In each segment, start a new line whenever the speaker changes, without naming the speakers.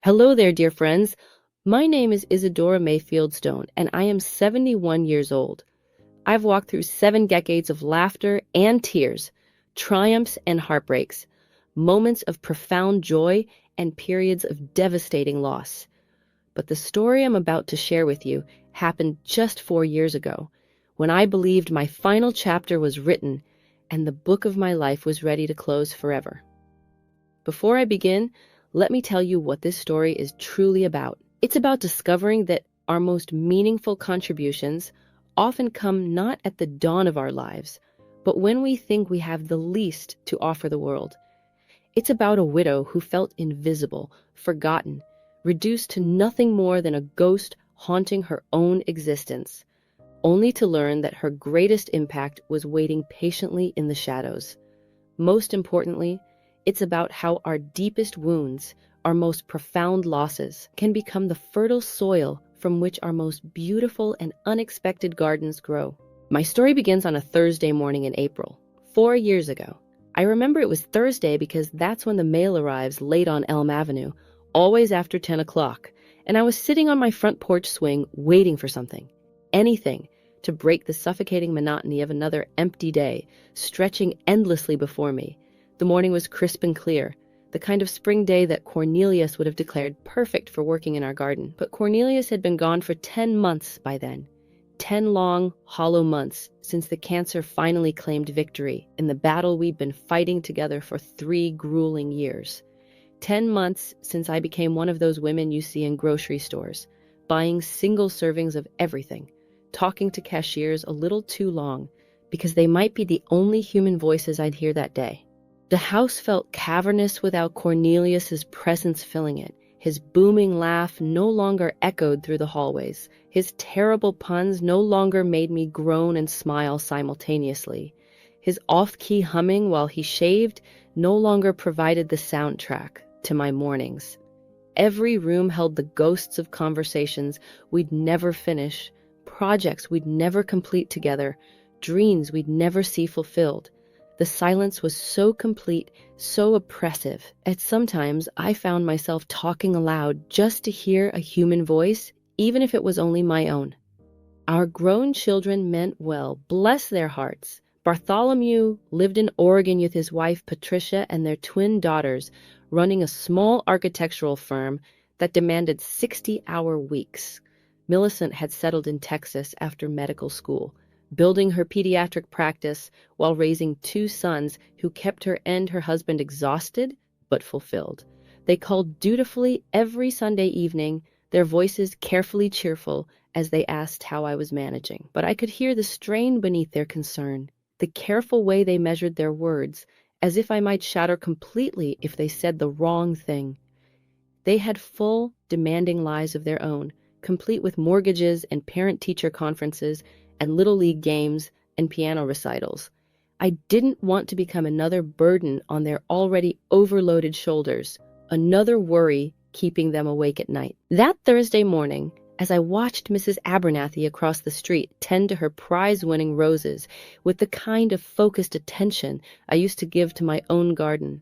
Hello there, dear friends. My name is Isadora Mayfield Stone, and I am 71 years old. I've walked through 7 decades of laughter and tears, triumphs and heartbreaks, moments of profound joy, and periods of devastating loss. But the story I'm about to share with you happened just 4 years ago, when I believed my final chapter was written and the book of my life was ready to close forever. Before I begin, let me tell you what this story is truly about. It's about discovering that our most meaningful contributions often come not at the dawn of our lives, but when we think we have the least to offer the world. It's about a widow who felt invisible, forgotten, reduced to nothing more than a ghost haunting her own existence, only to learn that her greatest impact was waiting patiently in the shadows. Most importantly, it's about how our deepest wounds, our most profound losses, can become the fertile soil from which our most beautiful and unexpected gardens grow. My story begins on a Thursday morning in April, 4 years ago. I remember it was Thursday because that's when the mail arrives late on Elm Avenue, always after 10 o'clock, and I was sitting on my front porch swing waiting for something, anything, to break the suffocating monotony of another empty day, stretching endlessly before me. The morning was crisp and clear, the kind of spring day that Cornelius would have declared perfect for working in our garden. But Cornelius had been gone for 10 months by then. 10 long, hollow months since the cancer finally claimed victory in the battle we'd been fighting together for 3 grueling years. 10 months since I became one of those women you see in grocery stores, buying single servings of everything, talking to cashiers a little too long, because they might be the only human voices I'd hear that day. The house felt cavernous without Cornelius's presence filling it. His booming laugh no longer echoed through the hallways. His terrible puns no longer made me groan and smile simultaneously. His off-key humming while he shaved no longer provided the soundtrack to my mornings. Every room held the ghosts of conversations we'd never finish, projects we'd never complete together, dreams we'd never see fulfilled. The silence was so complete, so oppressive, that sometimes I found myself talking aloud just to hear a human voice, even if it was only my own. Our grown children meant well, bless their hearts. Bartholomew lived in Oregon with his wife Patricia and their twin daughters, running a small architectural firm that demanded 60-hour weeks. Millicent had settled in Texas after medical school, building her pediatric practice while raising 2 sons who kept her and her husband exhausted but fulfilled. They called dutifully every Sunday evening, their voices carefully cheerful as they asked how I was managing. But I could hear the strain beneath their concern, the careful way they measured their words, as if I might shatter completely if they said the wrong thing. They had full, demanding lives of their own, complete with mortgages and parent-teacher conferences and Little League games and piano recitals. I didn't want to become another burden on their already overloaded shoulders, another worry keeping them awake at night. That Thursday morning, as I watched Mrs. Abernathy across the street tend to her prize-winning roses with the kind of focused attention I used to give to my own garden,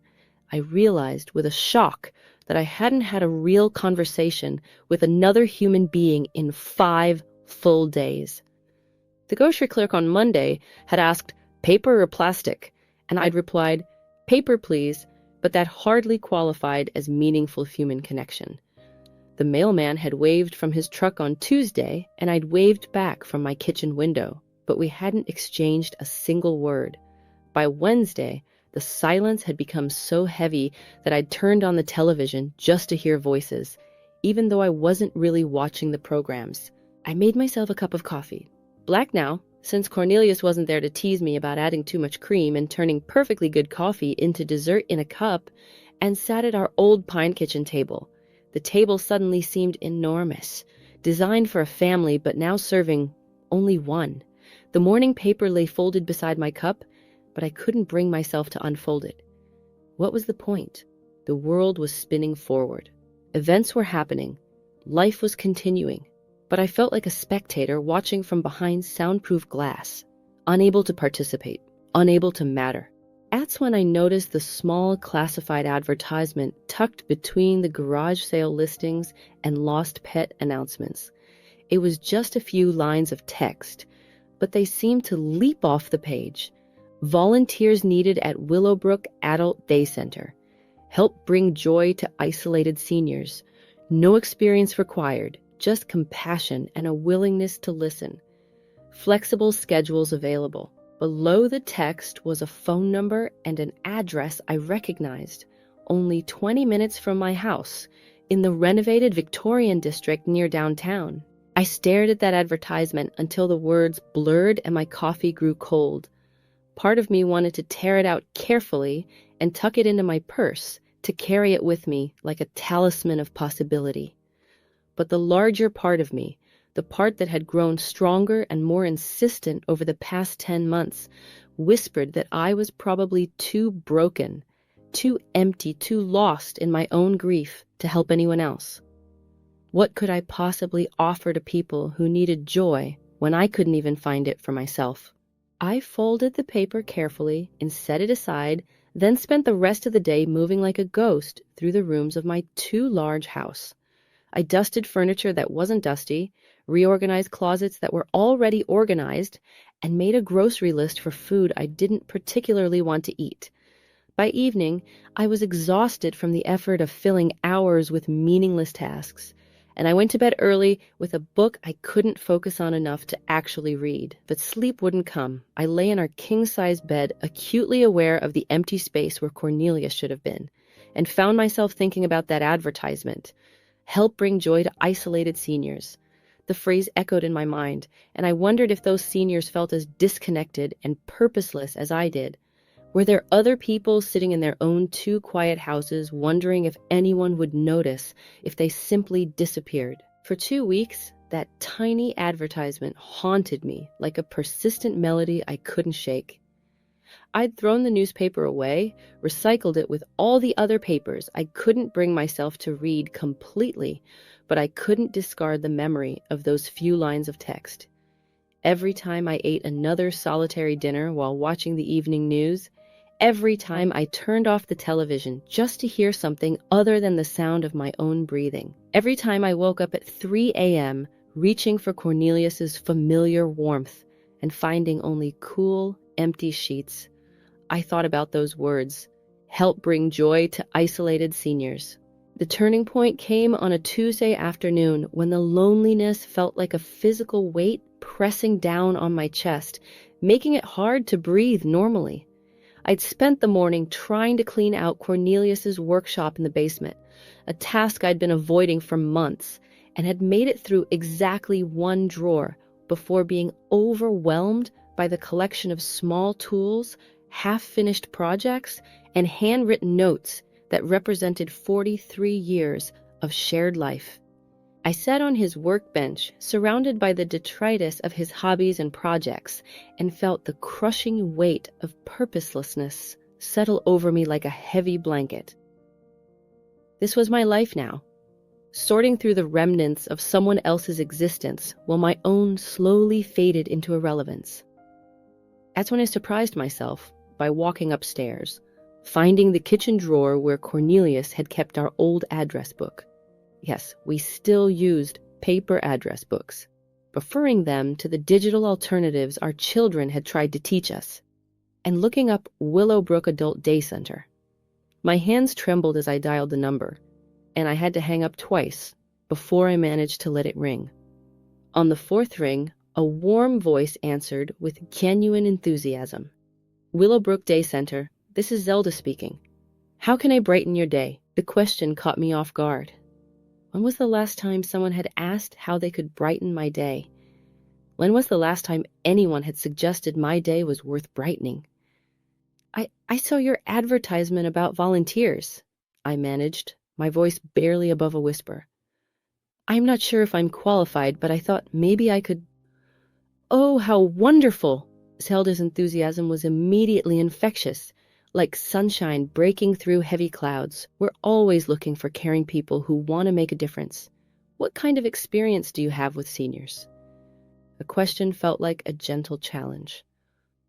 I realized with a shock that I hadn't had a real conversation with another human being in 5 full days. The grocery clerk on Monday had asked, "Paper or plastic?" And I'd replied, "Paper, please," but that hardly qualified as meaningful human connection. The mailman had waved from his truck on Tuesday, and I'd waved back from my kitchen window, but we hadn't exchanged a single word. By Wednesday, the silence had become so heavy that I'd turned on the television just to hear voices, even though I wasn't really watching the programs. I made myself a cup of coffee. Black now, since Cornelius wasn't there to tease me about adding too much cream and turning perfectly good coffee into dessert in a cup, and sat at our old pine kitchen table. The table suddenly seemed enormous, designed for a family but now serving only one. The morning paper lay folded beside my cup, but I couldn't bring myself to unfold it. What was the point? The world was spinning forward. Events were happening. Life was continuing. But I felt like a spectator watching from behind soundproof glass, unable to participate, unable to matter. That's when I noticed the small classified advertisement tucked between the garage sale listings and lost pet announcements. It was just a few lines of text, but they seemed to leap off the page. Volunteers needed at Willowbrook Adult Day Center. Help bring joy to isolated seniors. No experience required, just compassion and a willingness to listen. Flexible schedules available. Below the text was a phone number and an address I recognized, only 20 minutes from my house, in the renovated Victorian district near downtown. I stared at that advertisement until the words blurred and my coffee grew cold. Part of me wanted to tear it out carefully and tuck it into my purse to carry it with me like a talisman of possibility. But the larger part of me, the part that had grown stronger and more insistent over the past 10 months, whispered that I was probably too broken, too empty, too lost in my own grief to help anyone else. What could I possibly offer to people who needed joy when I couldn't even find it for myself? I folded the paper carefully and set it aside, then spent the rest of the day moving like a ghost through the rooms of my too large house. I dusted furniture that wasn't dusty, reorganized closets that were already organized, and made a grocery list for food I didn't particularly want to eat. By evening, I was exhausted from the effort of filling hours with meaningless tasks, and I went to bed early with a book I couldn't focus on enough to actually read. But sleep wouldn't come. I lay in our king-size bed, acutely aware of the empty space where Cornelia should have been, and found myself thinking about that advertisement. Help bring joy to isolated seniors. The phrase echoed in my mind, and I wondered if those seniors felt as disconnected and purposeless as I did. Were there other people sitting in their own two quiet houses wondering if anyone would notice if they simply disappeared? For 2 weeks, that tiny advertisement haunted me like a persistent melody I couldn't shake. I'd thrown the newspaper away, recycled it with all the other papers I couldn't bring myself to read completely, but I couldn't discard the memory of those few lines of text. Every time I ate another solitary dinner while watching the evening news, every time I turned off the television just to hear something other than the sound of my own breathing, every time I woke up at 3 a.m. reaching for Cornelius's familiar warmth and finding only cool, empty sheets, I thought about those words, help bring joy to isolated seniors. The turning point came on a Tuesday afternoon when the loneliness felt like a physical weight pressing down on my chest, making it hard to breathe normally. I'd spent the morning trying to clean out Cornelius's workshop in the basement, a task I'd been avoiding for months, and had made it through exactly one drawer before being overwhelmed by the collection of small tools, half-finished projects, and handwritten notes that represented 43 years of shared life. I sat on his workbench, surrounded by the detritus of his hobbies and projects, and felt the crushing weight of purposelessness settle over me like a heavy blanket. This was my life now, sorting through the remnants of someone else's existence while my own slowly faded into irrelevance. That's when I surprised myself by walking upstairs, finding the kitchen drawer where Cornelius had kept our old address book. Yes, we still used paper address books, preferring them to the digital alternatives our children had tried to teach us, and looking up Willowbrook Adult Day Center. My hands trembled as I dialed the number, and I had to hang up twice before I managed to let it ring. On the fourth ring, a warm voice answered with genuine enthusiasm. Willowbrook Day Center, this is Zelda speaking. How can I brighten your day? The question caught me off guard. When was the last time someone had asked how they could brighten my day? When was the last time anyone had suggested my day was worth brightening? I saw your advertisement about volunteers, I managed, my voice barely above a whisper. I'm not sure if I'm qualified, but I thought maybe I could. Oh, how wonderful! Zelda's enthusiasm was immediately infectious, like sunshine breaking through heavy clouds. We're always looking for caring people who want to make a difference. What kind of experience do you have with seniors? The question felt like a gentle challenge.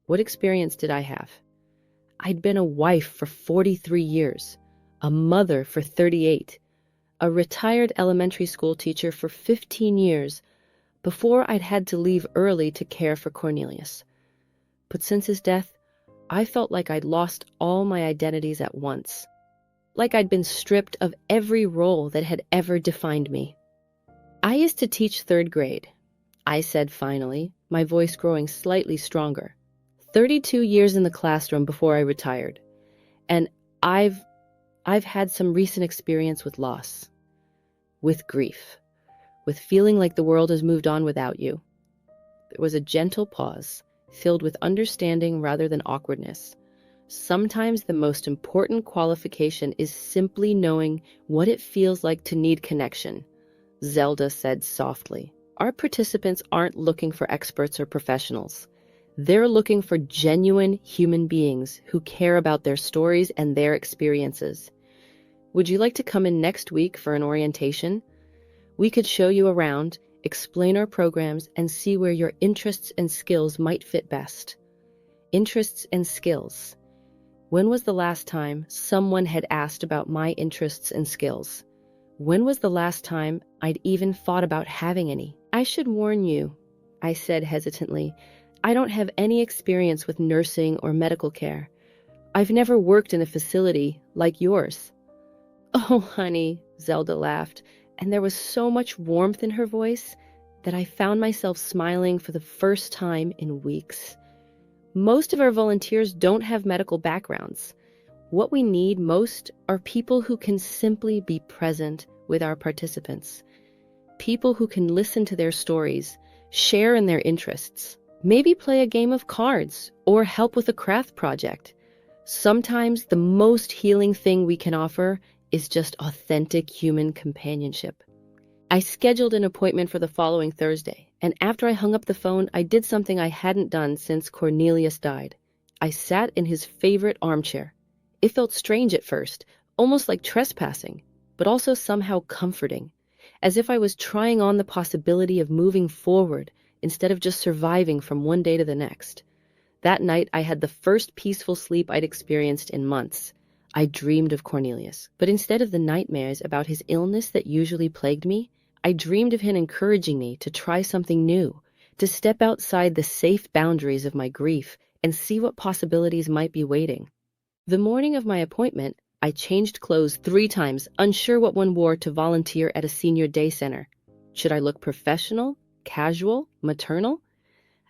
What experience did I have? I'd been a wife for 43 years, a mother for 38, a retired elementary school teacher for 15 years before I'd had to leave early to care for Cornelius. But since his death, I felt like I'd lost all my identities at once, like I'd been stripped of every role that had ever defined me. I used to teach third grade, I said finally, my voice growing slightly stronger. 32 years in the classroom before I retired, and I've had some recent experience with loss, with grief, with feeling like the world has moved on without you. There was a gentle pause, filled with understanding rather than awkwardness. Sometimes the most important qualification is simply knowing what it feels like to need connection, Zelda said softly. Our participants aren't looking for experts or professionals. They're looking for genuine human beings who care about their stories and their experiences. Would you like to come in next week for an orientation? We could show you around, explain our programs, and see where your interests and skills might fit best. Interests and skills. When was the last time someone had asked about my interests and skills? When was the last time I'd even thought about having any? I should warn you, I said hesitantly, I don't have any experience with nursing or medical care. I've never worked in a facility like yours. Oh, honey, Zelda laughed, and there was so much warmth in her voice that I found myself smiling for the first time in weeks. Most of our volunteers don't have medical backgrounds. What we need most are people who can simply be present with our participants. People who can listen to their stories, share in their interests, maybe play a game of cards or help with a craft project. Sometimes the most healing thing we can offer is just authentic human companionship. I scheduled an appointment for the following Thursday, and after I hung up the phone, I did something I hadn't done since Cornelius died. I sat in his favorite armchair. It felt strange at first, almost like trespassing, but also somehow comforting, as if I was trying on the possibility of moving forward instead of just surviving from one day to the next. That night, I had the first peaceful sleep I'd experienced in months. I dreamed of Cornelius, but instead of the nightmares about his illness that usually plagued me, I dreamed of him encouraging me to try something new, to step outside the safe boundaries of my grief and see what possibilities might be waiting. The morning of my appointment, I changed clothes 3 times, unsure what one wore to volunteer at a senior day center. Should I look professional, casual, maternal?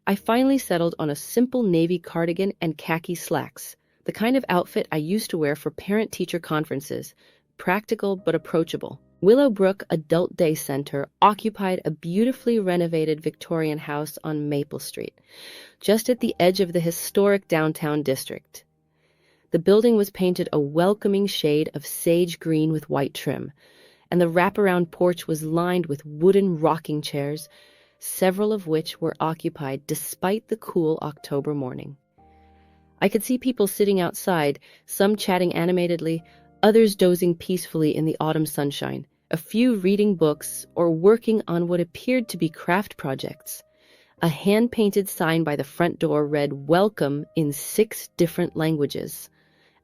I finally settled on a simple navy cardigan and khaki slacks, the kind of outfit I used to wear for parent-teacher conferences, practical but approachable. Willowbrook Adult Day Center occupied a beautifully renovated Victorian house on Maple Street, just at the edge of the historic downtown district. The building was painted a welcoming shade of sage green with white trim, and the wraparound porch was lined with wooden rocking chairs, several of which were occupied despite the cool October morning. I could see people sitting outside, some chatting animatedly, others dozing peacefully in the autumn sunshine, a few reading books or working on what appeared to be craft projects. A hand-painted sign by the front door read "Welcome" in 6 different languages,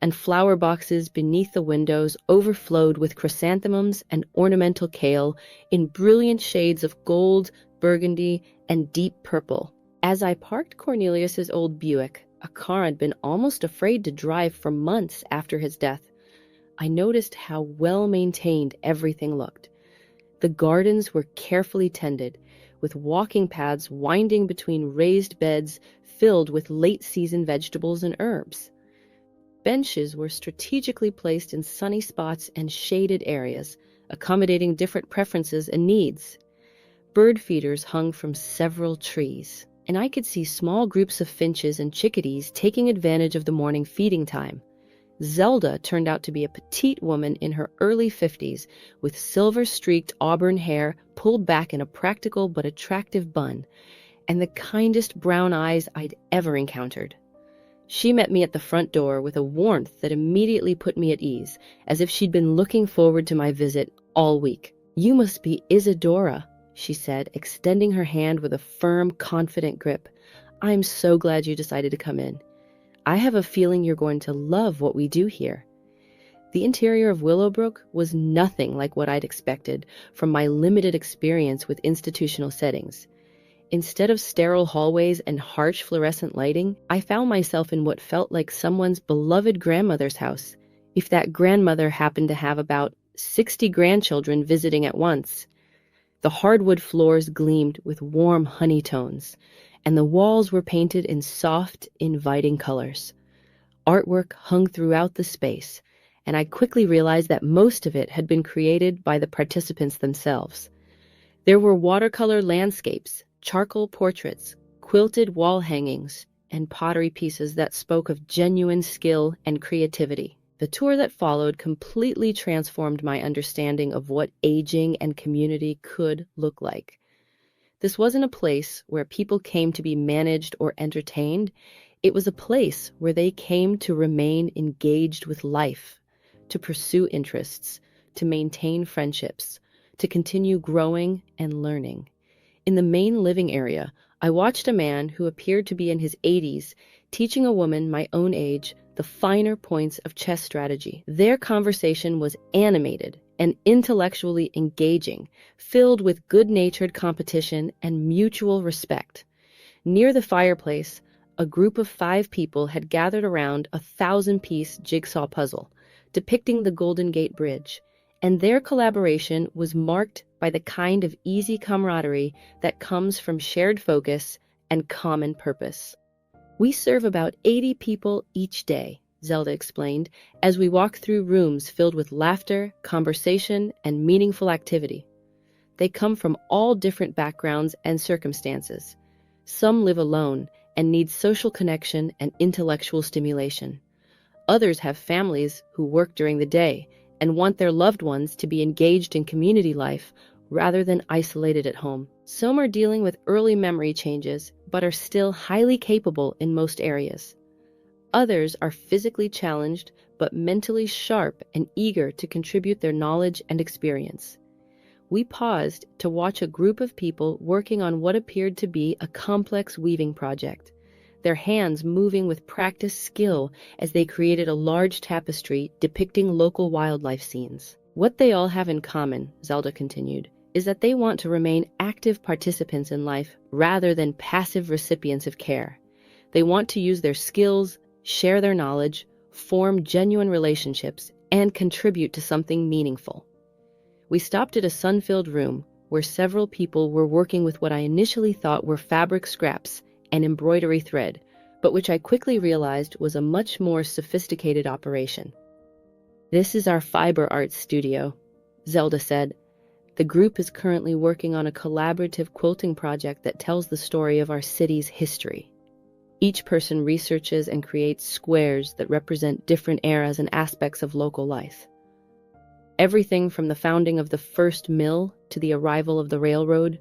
and flower boxes beneath the windows overflowed with chrysanthemums and ornamental kale in brilliant shades of gold, burgundy, and deep purple. As I parked Cornelius's old Buick, a car I'd been almost afraid to drive for months after his death, I noticed how well-maintained everything looked. The gardens were carefully tended, with walking paths winding between raised beds filled with late-season vegetables and herbs. Benches were strategically placed in sunny spots and shaded areas, accommodating different preferences and needs. Bird feeders hung from several trees, and I could see small groups of finches and chickadees taking advantage of the morning feeding time. Zelda turned out to be a petite woman in her early 50s, with silver-streaked auburn hair pulled back in a practical but attractive bun, and the kindest brown eyes I'd ever encountered. She met me at the front door with a warmth that immediately put me at ease, as if she'd been looking forward to my visit all week. "You must be Isadora," she said, extending her hand with a firm, confident grip. "I'm so glad you decided to come in. I have a feeling you're going to love what we do here." The interior of Willowbrook was nothing like what I'd expected from my limited experience with institutional settings. Instead of sterile hallways and harsh fluorescent lighting, I found myself in what felt like someone's beloved grandmother's house, if that grandmother happened to have about 60 grandchildren visiting at once. The hardwood floors gleamed with warm honey tones, and the walls were painted in soft, inviting colors. Artwork hung throughout the space, and I quickly realized that most of it had been created by the participants themselves. There were watercolor landscapes, charcoal portraits, quilted wall hangings, and pottery pieces that spoke of genuine skill and creativity. The tour that followed completely transformed my understanding of what aging and community could look like. This wasn't a place where people came to be managed or entertained. It was a place where they came to remain engaged with life, to pursue interests, to maintain friendships, to continue growing and learning. In the main living area, I watched a man who appeared to be in his 80s teaching a woman my own age the finer points of chess strategy. Their conversation was animated and intellectually engaging, filled with good-natured competition and mutual respect. Near the fireplace, a group of 5 people had gathered around a 1,000-piece jigsaw puzzle depicting the Golden Gate Bridge, and their collaboration was marked by the kind of easy camaraderie that comes from shared focus and common purpose. "We serve about 80 people each day," Zelda explained, as we walked through rooms filled with laughter, conversation, and meaningful activity. They come from all different backgrounds and circumstances. Some live alone and need social connection and intellectual stimulation. Others have families who work during the day and want their loved ones to be engaged in community life rather than isolated at home. Some are dealing with early memory changes, but are still highly capable in most areas. Others are physically challenged, but mentally sharp and eager to contribute their knowledge and experience. We paused to watch a group of people working on what appeared to be a complex weaving project, their hands moving with practiced skill as they created a large tapestry depicting local wildlife scenes. "What they all have in common," Zelda continued, "is that they want to remain active participants in life rather than passive recipients of care. They want to use their skills, share their knowledge, form genuine relationships, and contribute to something meaningful." We stopped at a sun-filled room where several people were working with what I initially thought were fabric scraps and embroidery thread, but which I quickly realized was a much more sophisticated operation. "This is our fiber arts studio," Zelda said. "The group is currently working on a collaborative quilting project that tells the story of our city's history. Each person researches and creates squares that represent different eras and aspects of local life. Everything from the founding of the first mill to the arrival of the railroad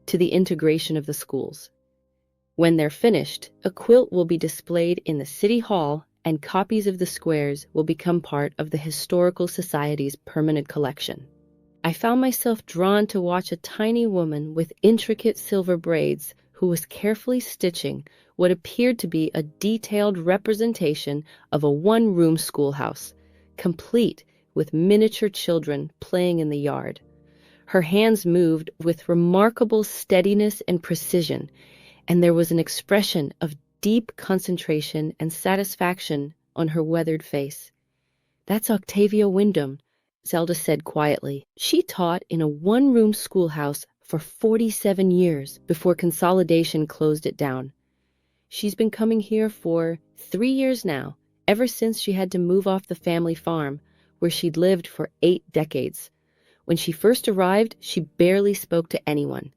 to the integration of the schools. When they're finished, a quilt will be displayed in the city hall and copies of the squares will become part of the Historical Society's permanent collection." I found myself drawn to watch a tiny woman with intricate silver braids who was carefully stitching what appeared to be a detailed representation of a one-room schoolhouse, complete with miniature children playing in the yard. Her hands moved with remarkable steadiness and precision, and there was an expression of deep concentration and satisfaction on her weathered face. "That's Octavia Wyndham," Zelda said quietly. "She taught in a one-room schoolhouse for 47 years before consolidation closed it down. She's been coming here for 3 years now, ever since she had to move off the family farm, where she'd lived for 8 decades. When she first arrived, she barely spoke to anyone.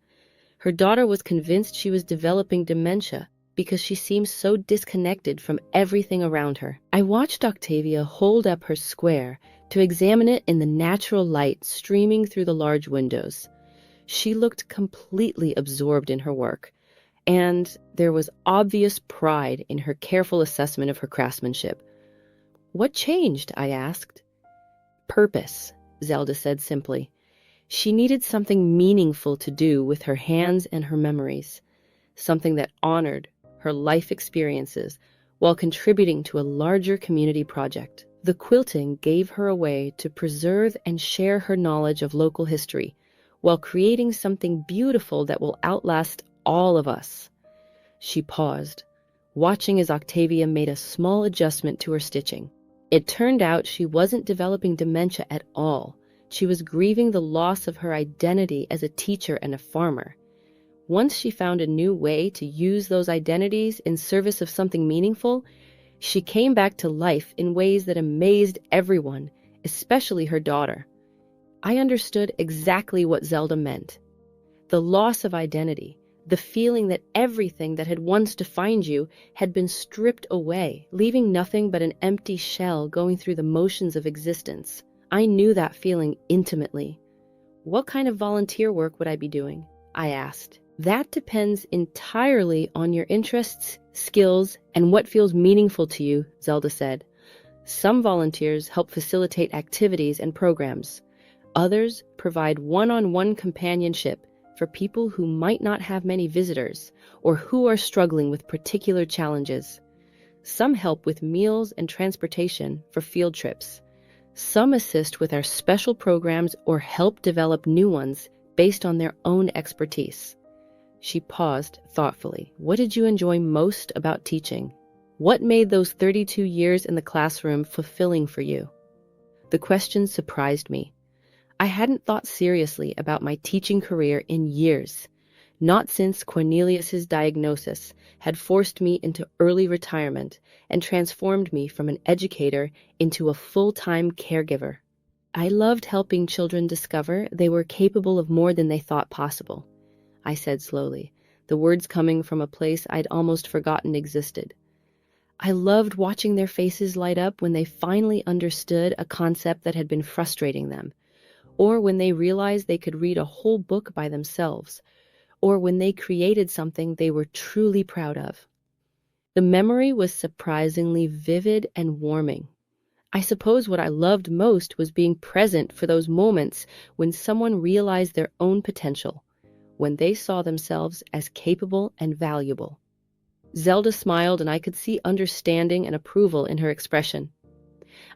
Her daughter was convinced she was developing dementia because she seemed so disconnected from everything around her." I watched Octavia hold up her square to examine it in the natural light streaming through the large windows. She looked completely absorbed in her work, and there was obvious pride in her careful assessment of her craftsmanship. "What changed?" I asked. "Purpose," Zelda said simply. She needed something meaningful to do with her hands and her memories, something that honored her life experiences while contributing to a larger community project. The quilting gave her a way to preserve and share her knowledge of local history, while creating something beautiful that will outlast all of us. She paused, watching as Octavia made a small adjustment to her stitching. It turned out she wasn't developing dementia at all. She was grieving the loss of her identity as a teacher and a farmer. Once she found a new way to use those identities in service of something meaningful, she came back to life in ways that amazed everyone, especially her daughter. I understood exactly what Zelda meant. The loss of identity, the feeling that everything that had once defined you had been stripped away, leaving nothing but an empty shell going through the motions of existence. I knew that feeling intimately. What kind of volunteer work would I be doing? I asked. That depends entirely on your interests, skills, and what feels meaningful to you, Zelda said. Some volunteers help facilitate activities and programs. Others provide one-on-one companionship for people who might not have many visitors or who are struggling with particular challenges. Some help with meals and transportation for field trips. Some assist with our special programs or help develop new ones based on their own expertise. She paused thoughtfully. What did you enjoy most about teaching? What made those 32 years in the classroom fulfilling for you? The question surprised me. I hadn't thought seriously about my teaching career in years, not since Cornelius's diagnosis had forced me into early retirement and transformed me from an educator into a full-time caregiver. I loved helping children discover they were capable of more than they thought possible, I said slowly, the words coming from a place I'd almost forgotten existed. I loved watching their faces light up when they finally understood a concept that had been frustrating them, or when they realized they could read a whole book by themselves, or when they created something they were truly proud of. The memory was surprisingly vivid and warming. I suppose what I loved most was being present for those moments when someone realized their own potential, when they saw themselves as capable and valuable. Zelda smiled, and I could see understanding and approval in her expression.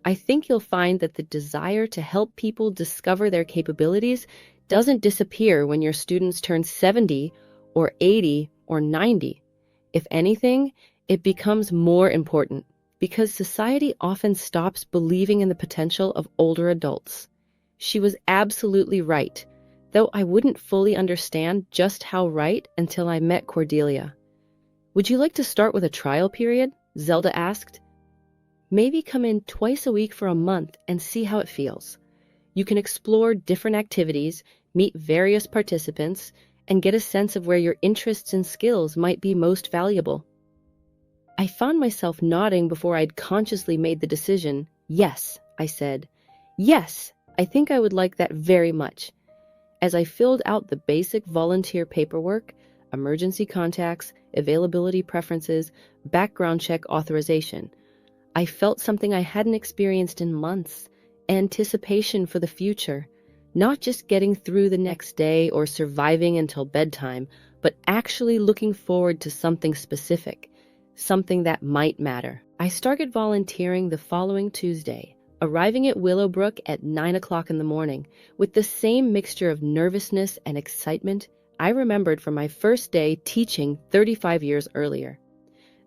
I think you'll find that the desire to help people discover their capabilities doesn't disappear when your students turn 70 or 80 or 90. If anything, it becomes more important because society often stops believing in the potential of older adults. She was absolutely right, though I wouldn't fully understand just how right until I met Cordelia. Would you like to start with a trial period? Zelda asked. Maybe come in twice a week for a month and see how it feels. You can explore different activities, meet various participants, and get a sense of where your interests and skills might be most valuable. I found myself nodding before I'd consciously made the decision. Yes, I said. Yes, I think I would like that very much. As I filled out the basic volunteer paperwork, emergency contacts, availability preferences, background check authorization, I felt something I hadn't experienced in months, anticipation for the future, not just getting through the next day or surviving until bedtime, but actually looking forward to something specific, something that might matter. I started volunteering the following Tuesday, arriving at Willowbrook at 9 o'clock in the morning, with the same mixture of nervousness and excitement I remembered from my first day teaching 35 years earlier.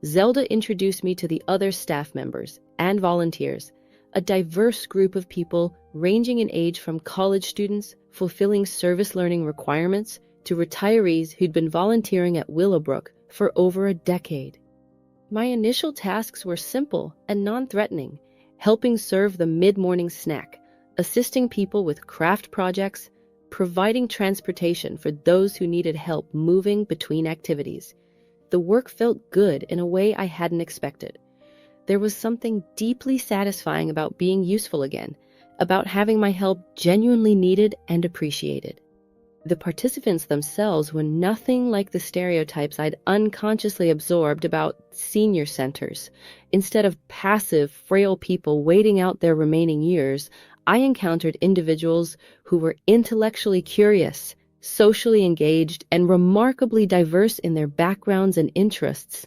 Zelda introduced me to the other staff members and volunteers, a diverse group of people ranging in age from college students fulfilling service learning requirements to retirees who'd been volunteering at Willowbrook for over a decade. My initial tasks were simple and non-threatening, helping serve the mid-morning snack, assisting people with craft projects, providing transportation for those who needed help moving between activities. The work felt good in a way I hadn't expected. There was something deeply satisfying about being useful again, about having my help genuinely needed and appreciated. The participants themselves were nothing like the stereotypes I'd unconsciously absorbed about senior centers. Instead of passive, frail people waiting out their remaining years, I encountered individuals who were intellectually curious, socially engaged, and remarkably diverse in their backgrounds and interests.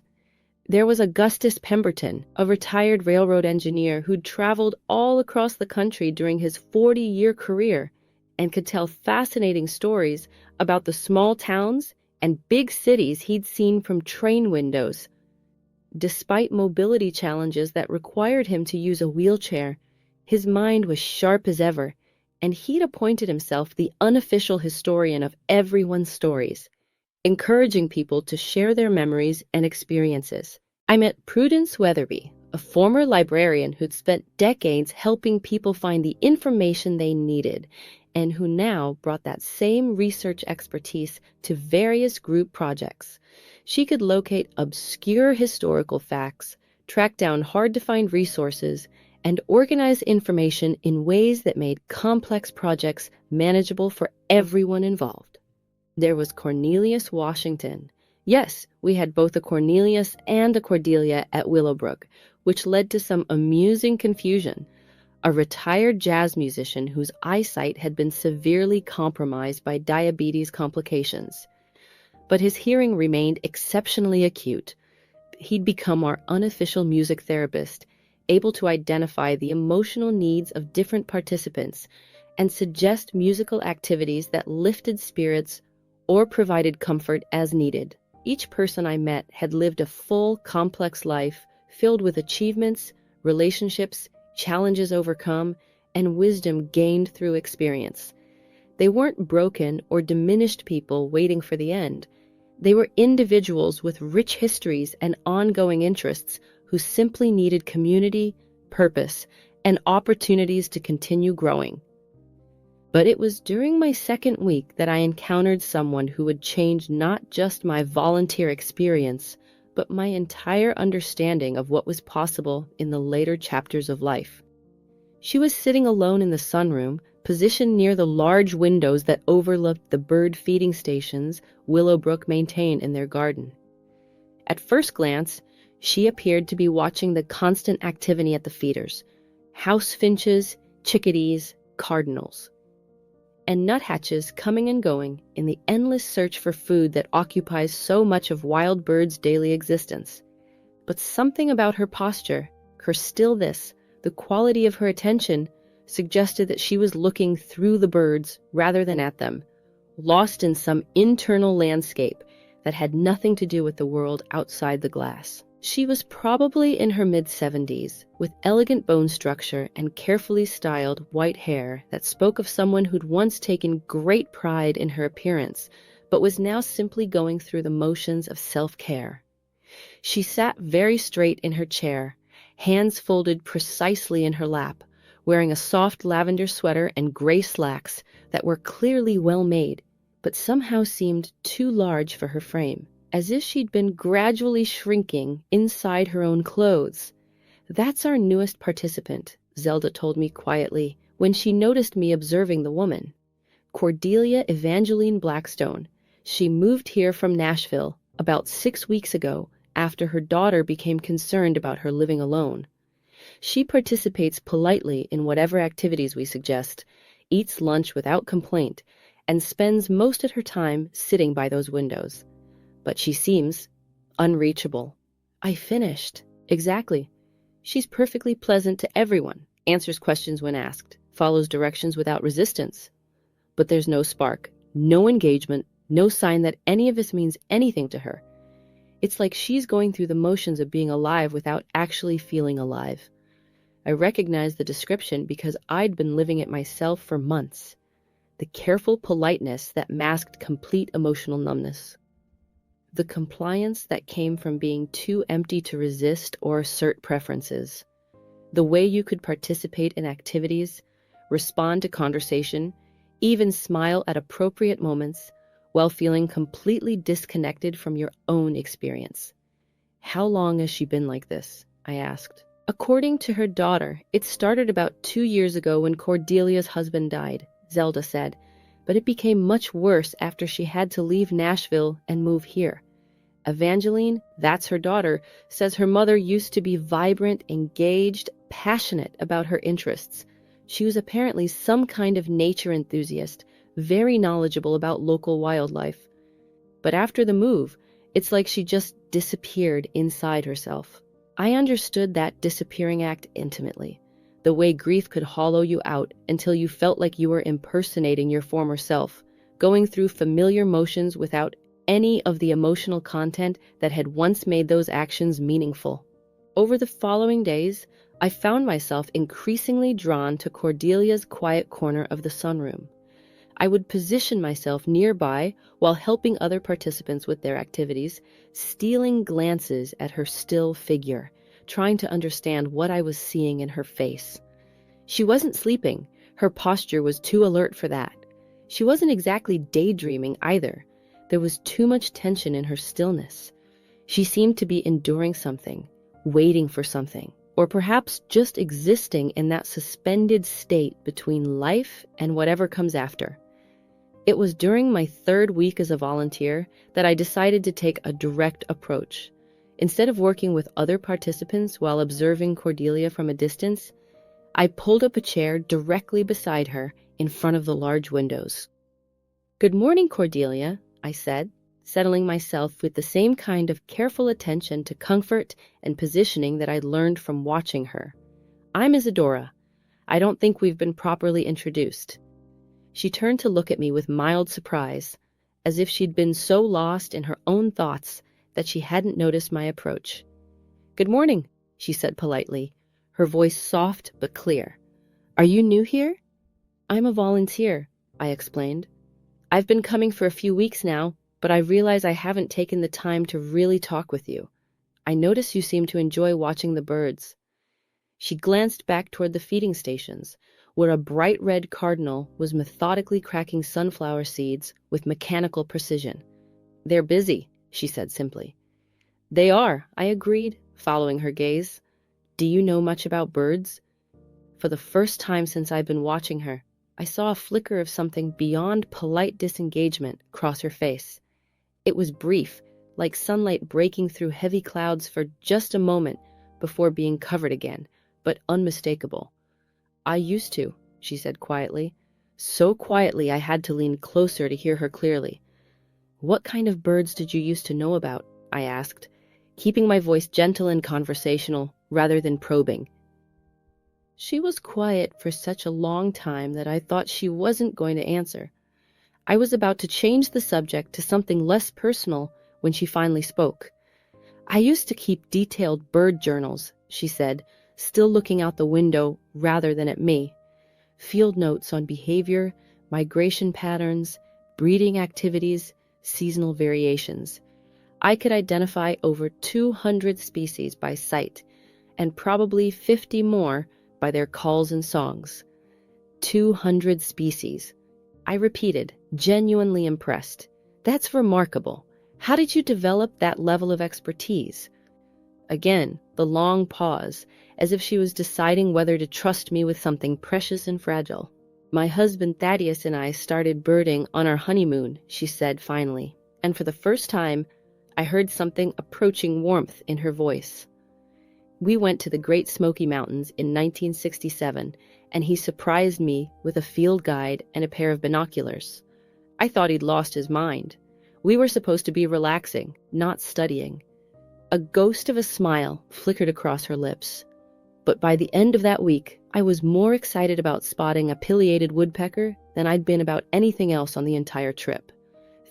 There was Augustus Pemberton, a retired railroad engineer who'd traveled all across the country during his 40-year career and could tell fascinating stories about the small towns and big cities he'd seen from train windows. Despite mobility challenges that required him to use a wheelchair, his mind was sharp as ever, and he'd appointed himself the unofficial historian of everyone's stories, encouraging people to share their memories and experiences. I met Prudence Weatherby, a former librarian who'd spent decades helping people find the information they needed, and who now brought that same research expertise to various group projects. She could locate obscure historical facts, track down hard-to-find resources, and organize information in ways that made complex projects manageable for everyone involved. There was Cornelius Washington. Yes, we had both a Cornelius and a Cordelia at Willowbrook, which led to some amusing confusion. A retired jazz musician whose eyesight had been severely compromised by diabetes complications. But his hearing remained exceptionally acute. He'd become our unofficial music therapist, able to identify the emotional needs of different participants and suggest musical activities that lifted spirits or provided comfort as needed. Each person I met had lived a full, complex life filled with achievements, relationships, challenges overcome, and wisdom gained through experience. They weren't broken or diminished people waiting for the end. They were individuals with rich histories and ongoing interests who simply needed community, purpose, and opportunities to continue growing. But it was during my second week that I encountered someone who would change not just my volunteer experience, but my entire understanding of what was possible in the later chapters of life. She was sitting alone in the sunroom, positioned near the large windows that overlooked the bird feeding stations Willowbrook maintained in their garden. At first glance, she appeared to be watching the constant activity at the feeders: house finches, chickadees, cardinals, and nuthatches coming and going in the endless search for food that occupies so much of wild birds' daily existence. But something about her posture, her stillness, the quality of her attention, suggested that she was looking through the birds rather than at them, lost in some internal landscape that had nothing to do with the world outside the glass. She was probably in her mid-70s, with elegant bone structure and carefully styled white hair that spoke of someone who'd once taken great pride in her appearance, but was now simply going through the motions of self-care. She sat very straight in her chair, hands folded precisely in her lap, wearing a soft lavender sweater and gray slacks that were clearly well made, but somehow seemed too large for her frame, as if she'd been gradually shrinking inside her own clothes. "That's our newest participant," Zelda told me quietly when she noticed me observing the woman. "Cordelia Evangeline Blackstone. She moved here from Nashville about 6 weeks ago after her daughter became concerned about her living alone. She participates politely in whatever activities we suggest, eats lunch without complaint, and spends most of her time sitting by those windows. But she seems unreachable." I finished. "Exactly. She's perfectly pleasant to everyone, answers questions when asked, follows directions without resistance. But there's no spark, no engagement, no sign that any of this means anything to her. It's like she's going through the motions of being alive without actually feeling alive." I recognized the description because I'd been living it myself for months. The careful politeness that masked complete emotional numbness. The compliance that came from being too empty to resist or assert preferences. The way you could participate in activities, respond to conversation, even smile at appropriate moments, while feeling completely disconnected from your own experience. "How long has she been like this?" I asked. "According to her daughter, it started about 2 years ago when Cordelia's husband died," Zelda said, "but it became much worse after she had to leave Nashville and move here. Evangeline, that's her daughter, says her mother used to be vibrant, engaged, passionate about her interests. She was apparently some kind of nature enthusiast, very knowledgeable about local wildlife. But after the move, It's like she just disappeared inside herself. I understood that disappearing act intimately, the way grief could hollow you out until you felt like you were impersonating your former self, going through familiar motions without any of the emotional content that had once made those actions meaningful. Over the following days, I found myself increasingly drawn to Cordelia's quiet corner of the sunroom. I would position myself nearby while helping other participants with their activities, stealing glances at her still figure, trying to understand what I was seeing in her face. She wasn't sleeping. Her posture was too alert for that. She wasn't exactly daydreaming either. There was too much tension in her stillness. She seemed to be enduring something, waiting for something, or perhaps just existing in that suspended state between life and whatever comes after. It was during my third week as a volunteer that I decided to take a direct approach. Instead of working with other participants while observing Cordelia from a distance, I pulled up a chair directly beside her in front of the large windows. "Good morning, Cordelia," I said, settling myself with the same kind of careful attention to comfort and positioning that I'd learned from watching her. "I'm Isadora. I don't think we've been properly introduced." She turned to look at me with mild surprise, as if she'd been so lost in her own thoughts that she hadn't noticed my approach. "Good morning," she said politely, her voice soft but clear. "Are you new here?" "I'm a volunteer," I explained. "I've been coming for a few weeks now, but I realize I haven't taken the time to really talk with you. I notice you seem to enjoy watching the birds." She glanced back toward the feeding stations, where a bright red cardinal was methodically cracking sunflower seeds with mechanical precision. "They're busy," she said simply. "They are," I agreed, following her gaze. "Do you know much about birds?" For the first time since I've been watching her, I saw a flicker of something beyond polite disengagement cross her face. It was brief, like sunlight breaking through heavy clouds for just a moment before being covered again, but unmistakable. "I used to," she said quietly. So quietly I had to lean closer to hear her clearly. "What kind of birds did you used to know about?" I asked, keeping my voice gentle and conversational rather than probing. She was quiet for such a long time that I thought she wasn't going to answer. I was about to change the subject to something less personal when she finally spoke. "I used to keep detailed bird journals," she said, still looking out the window rather than at me. "Field notes on behavior, migration patterns, breeding activities, seasonal variations. I could identify over 200 species by sight, and probably 50 more by their calls and songs. 200 species." I repeated, genuinely impressed. "That's remarkable. How did you develop that level of expertise?" Again, the long pause, as if she was deciding whether to trust me with something precious and fragile. "My husband Thaddeus and I started birding on our honeymoon," she said finally, and for the first time, I heard something approaching warmth in her voice. "We went to the Great Smoky Mountains in 1967, and he surprised me with a field guide and a pair of binoculars. I thought he'd lost his mind. We were supposed to be relaxing, not studying." A ghost of a smile flickered across her lips. But by the end of that week, I was more excited about spotting a pileated woodpecker than I'd been about anything else on the entire trip.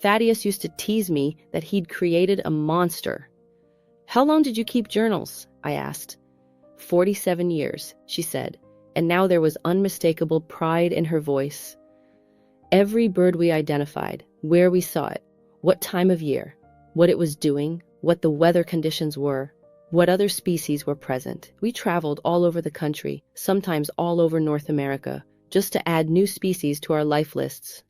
Thaddeus used to tease me that he'd created a monster. "How long did you keep journals?" I asked. 47 years, she said, and now there was unmistakable pride in her voice. "Every bird we identified, where we saw it, what time of year, what it was doing, what the weather conditions were, what other species were present. We traveled all over the country, sometimes all over North America, just to add new species to our life lists."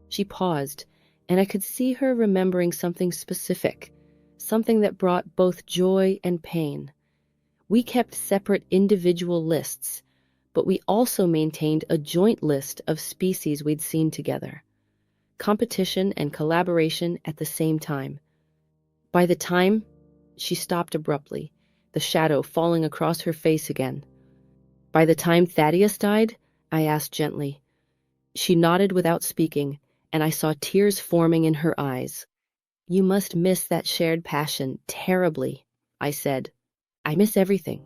She paused, and I could see her remembering something specific, something that brought both joy and pain. We kept separate individual lists, but we also maintained a joint list of species we'd seen together. Competition and collaboration at the same time. By the time she stopped abruptly, the shadow falling across her face again. "By the time Thaddeus died?" I asked gently. She nodded without speaking, and I saw tears forming in her eyes. You must miss that shared passion terribly, I said. I miss everything,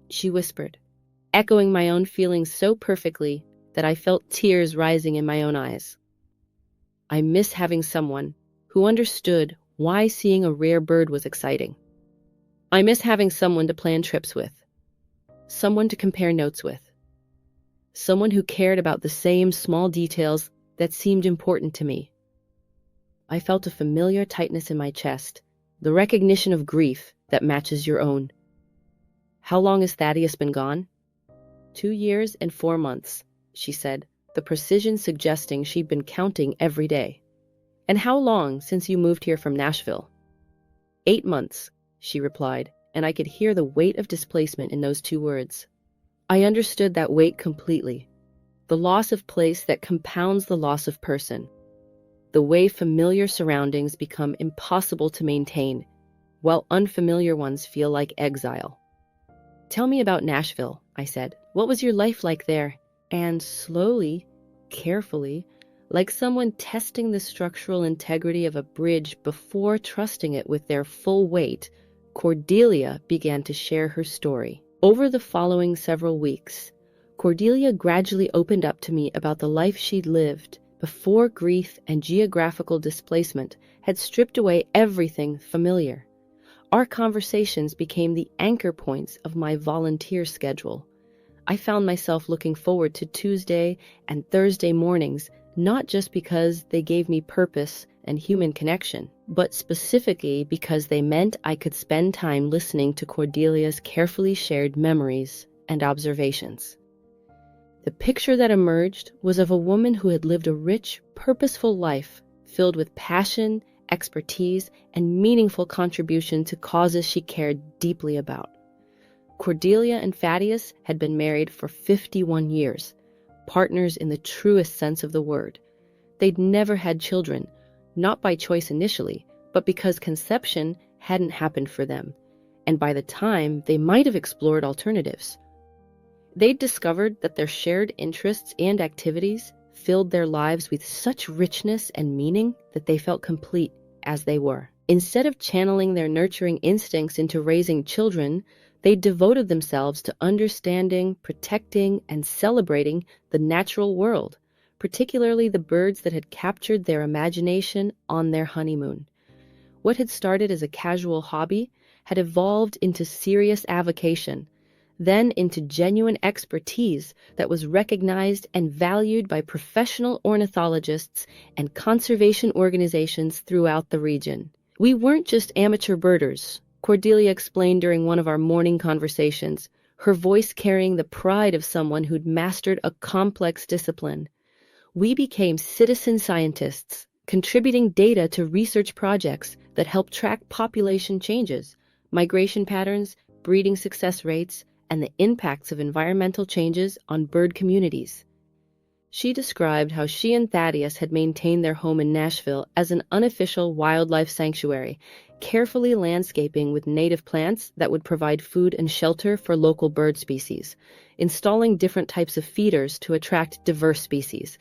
she whispered, echoing my own feelings so perfectly that I felt tears rising in my own eyes. I miss having someone who understood why seeing a rare bird was exciting. I miss having someone to plan trips with, someone to compare notes with, someone who cared about the same small details that seemed important to me. I felt a familiar tightness in my chest, the recognition of grief that matches your own. How long has Thaddeus been gone? 2 years and 4 months, she said, the precision suggesting she'd been counting every day. And how long since you moved here from Nashville? 8 months, she replied, and I could hear the weight of displacement in those 2 words. I understood that weight completely. The loss of place that compounds the loss of person. The way familiar surroundings become impossible to maintain, while unfamiliar ones feel like exile. Tell me about Nashville, I said. What was your life like there? And slowly, carefully, like someone testing the structural integrity of a bridge before trusting it with their full weight, Cordelia began to share her story. Over the following several weeks, Cordelia gradually opened up to me about the life she'd lived before grief and geographical displacement had stripped away everything familiar. Our conversations became the anchor points of my volunteer schedule. I found myself looking forward to Tuesday and Thursday mornings, not just because they gave me purpose and human connection, but specifically because they meant I could spend time listening to Cordelia's carefully shared memories and observations. The picture that emerged was of a woman who had lived a rich, purposeful life filled with passion, expertise, and meaningful contribution to causes she cared deeply about. Cordelia and Thaddeus had been married for 51 years, partners in the truest sense of the word. They'd never had children, not by choice initially, but because conception hadn't happened for them, and by the time they might have explored alternatives. They'd discovered that their shared interests and activities filled their lives with such richness and meaning that they felt complete as they were. Instead of channeling their nurturing instincts into raising children, they devoted themselves to understanding, protecting, and celebrating the natural world, particularly the birds that had captured their imagination on their honeymoon. What had started as a casual hobby had evolved into serious avocation, then into genuine expertise that was recognized and valued by professional ornithologists and conservation organizations throughout the region. We weren't just amateur birders, Cordelia explained during one of our morning conversations, her voice carrying the pride of someone who'd mastered a complex discipline. We became citizen scientists, contributing data to research projects that help track population changes, migration patterns, breeding success rates, and the impacts of environmental changes on bird communities. She described how she and Thaddeus had maintained their home in Nashville as an unofficial wildlife sanctuary, carefully landscaping with native plants that would provide food and shelter for local bird species, installing different types of feeders to attract diverse species,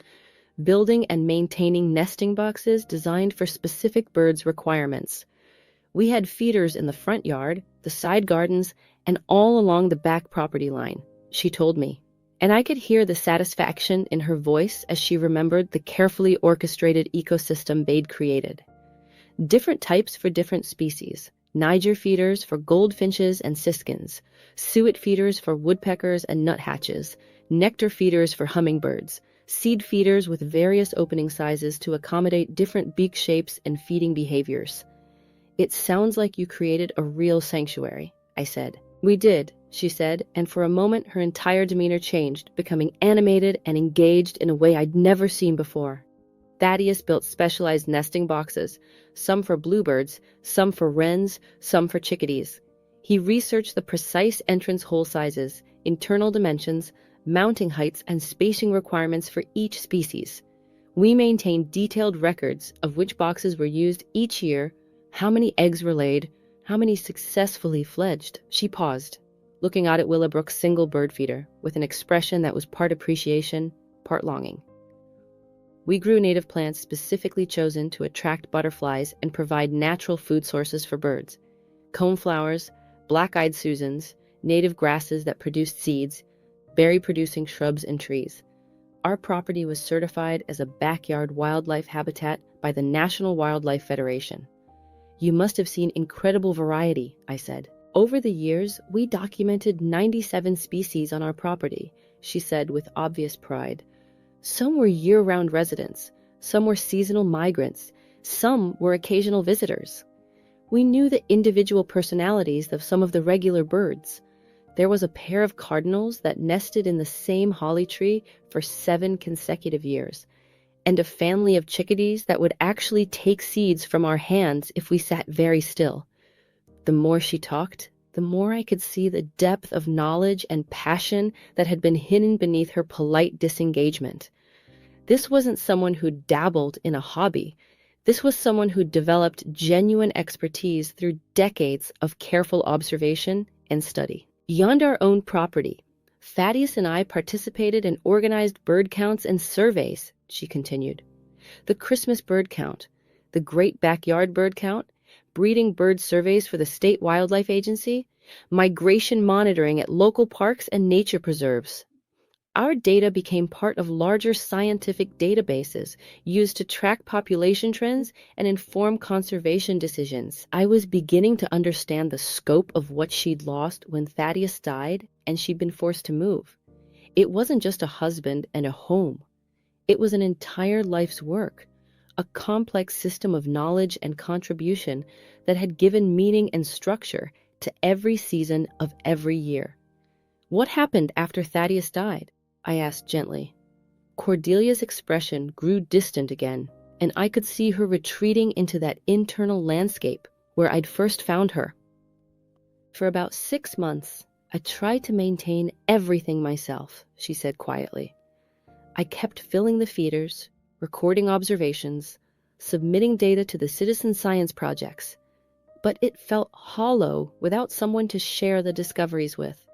building and maintaining nesting boxes designed for specific birds' requirements. We had feeders in the front yard, the side gardens, and all along the back property line, she told me. And I could hear the satisfaction in her voice as she remembered the carefully orchestrated ecosystem they'd created. Different types for different species. Niger feeders for goldfinches and siskins, suet feeders for woodpeckers and nuthatches, nectar feeders for hummingbirds, seed feeders with various opening sizes to accommodate different beak shapes and feeding behaviors. It sounds like you created a real sanctuary, I said. We did, she said, and for a moment her entire demeanor changed, becoming animated and engaged in a way I'd never seen before. Thaddeus built specialized nesting boxes, some for bluebirds, some for wrens, some for chickadees. He researched the precise entrance hole sizes, internal dimensions, mounting heights, and spacing requirements for each species. We maintained detailed records of which boxes were used each year, how many eggs were laid, how many successfully fledged. She paused, looking out at Willowbrook's single bird feeder with an expression that was part appreciation, part longing. We grew native plants specifically chosen to attract butterflies and provide natural food sources for birds. Coneflowers, black-eyed Susans, native grasses that produced seeds, berry-producing shrubs and trees. Our property was certified as a backyard wildlife habitat by the National Wildlife Federation. You must have seen incredible variety, I said. Over the years, we documented 97 species on our property, she said with obvious pride. Some were year-round residents, some were seasonal migrants, some were occasional visitors. We knew the individual personalities of some of the regular birds. There was a pair of cardinals that nested in the same holly tree for 7 consecutive years, and a family of chickadees that would actually take seeds from our hands if we sat very still. The more she talked, the more I could see the depth of knowledge and passion that had been hidden beneath her polite disengagement. This wasn't someone who dabbled in a hobby. This was someone who developed genuine expertise through decades of careful observation and study. Beyond our own property, Thaddeus and I participated in organized bird counts and surveys, she continued. The Christmas bird count, the Great Backyard Bird Count, breeding bird surveys for the State Wildlife Agency, migration monitoring at local parks and nature preserves. Our data became part of larger scientific databases used to track population trends and inform conservation decisions. I was beginning to understand the scope of what she'd lost when Thaddeus died and she'd been forced to move. It wasn't just a husband and a home. It was an entire life's work, a complex system of knowledge and contribution that had given meaning and structure to every season of every year. What happened after Thaddeus died? I asked gently. Cordelia's expression grew distant again, and I could see her retreating into that internal landscape where I'd first found her. For about 6 months, I tried to maintain everything myself, she said quietly. I kept filling the feeders, recording observations, submitting data to the citizen science projects, but it felt hollow without someone to share the discoveries with.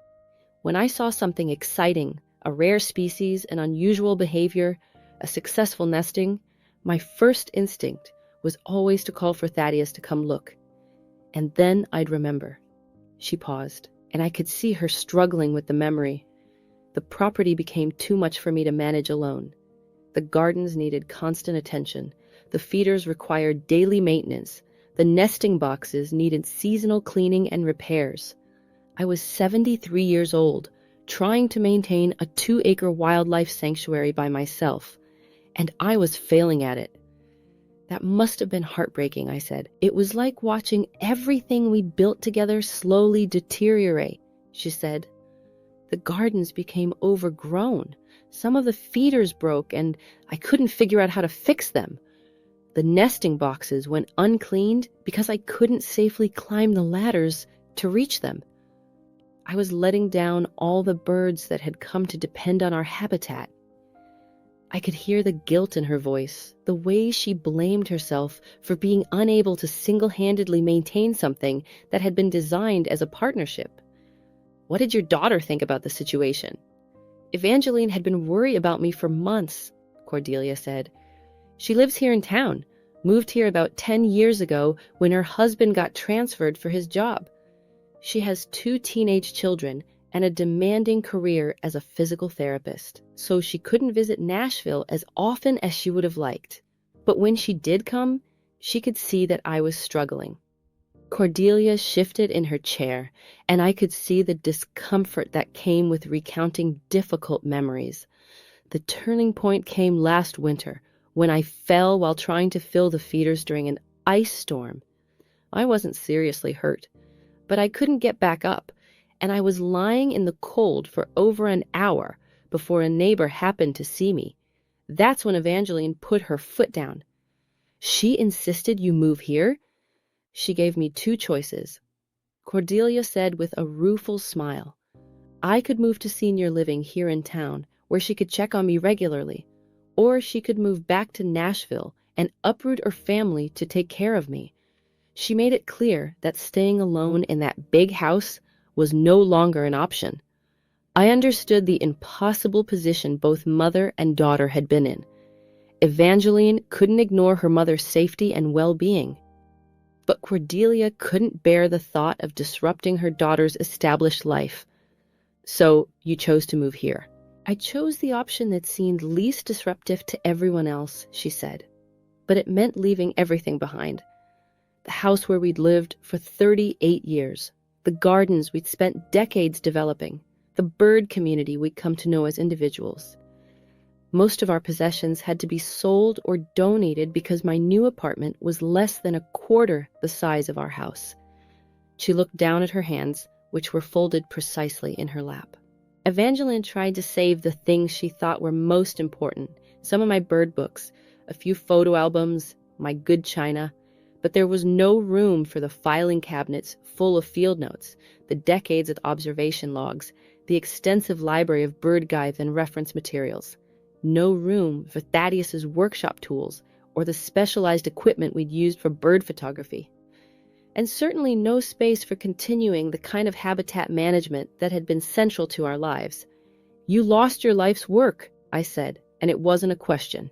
When I saw something exciting, a rare species, an unusual behavior, a successful nesting, my first instinct was always to call for Thaddeus to come look. And then I'd remember. She paused, and I could see her struggling with the memory. The property became too much for me to manage alone. The gardens needed constant attention. The feeders required daily maintenance. The nesting boxes needed seasonal cleaning and repairs. I was 73 years old, trying to maintain a 2-acre wildlife sanctuary by myself, and I was failing at it. That must have been heartbreaking, I said. It was like watching everything we built together slowly deteriorate, she said. The gardens became overgrown. Some of the feeders broke, and I couldn't figure out how to fix them. The nesting boxes went uncleaned because I couldn't safely climb the ladders to reach them. I was letting down all the birds that had come to depend on our habitat. I could hear the guilt in her voice, the way she blamed herself for being unable to single-handedly maintain something that had been designed as a partnership. What did your daughter think about the situation? Evangeline had been worried about me for months, Cordelia said. She lives here in town, moved here about 10 years ago when her husband got transferred for his job. She has 2 teenage children and a demanding career as a physical therapist, so she couldn't visit Nashville as often as she would have liked. But when she did come, she could see that I was struggling. Cordelia shifted in her chair, and I could see the discomfort that came with recounting difficult memories. The turning point came last winter, when I fell while trying to fill the feeders during an ice storm. I wasn't seriously hurt, but I couldn't get back up, and I was lying in the cold for over an hour before a neighbor happened to see me. That's when Evangeline put her foot down. She insisted you move here? She gave me 2 choices. Cordelia said with a rueful smile, I could move to senior living here in town, where she could check on me regularly, or she could move back to Nashville and uproot her family to take care of me. She made it clear that staying alone in that big house was no longer an option. I understood the impossible position both mother and daughter had been in, Evangeline couldn't ignore her mother's safety and well-being. But Cordelia couldn't bear the thought of disrupting her daughter's established life. So you chose to move here. I chose the option that seemed least disruptive to everyone else, she said. But it meant leaving everything behind. The house where we'd lived for 38 years, the gardens we'd spent decades developing, the bird community we'd come to know as individuals. Most of our possessions had to be sold or donated because my new apartment was less than a quarter the size of our house. She looked down at her hands, which were folded precisely in her lap. Evangeline tried to save the things she thought were most important, some of my bird books, a few photo albums, my good china, but there was no room for the filing cabinets full of field notes, the decades of observation logs, the extensive library of bird guides and reference materials. No room for Thaddeus's workshop tools or the specialized equipment we'd used for bird photography. And certainly no space for continuing the kind of habitat management that had been central to our lives. You lost your life's work, I said, and it wasn't a question.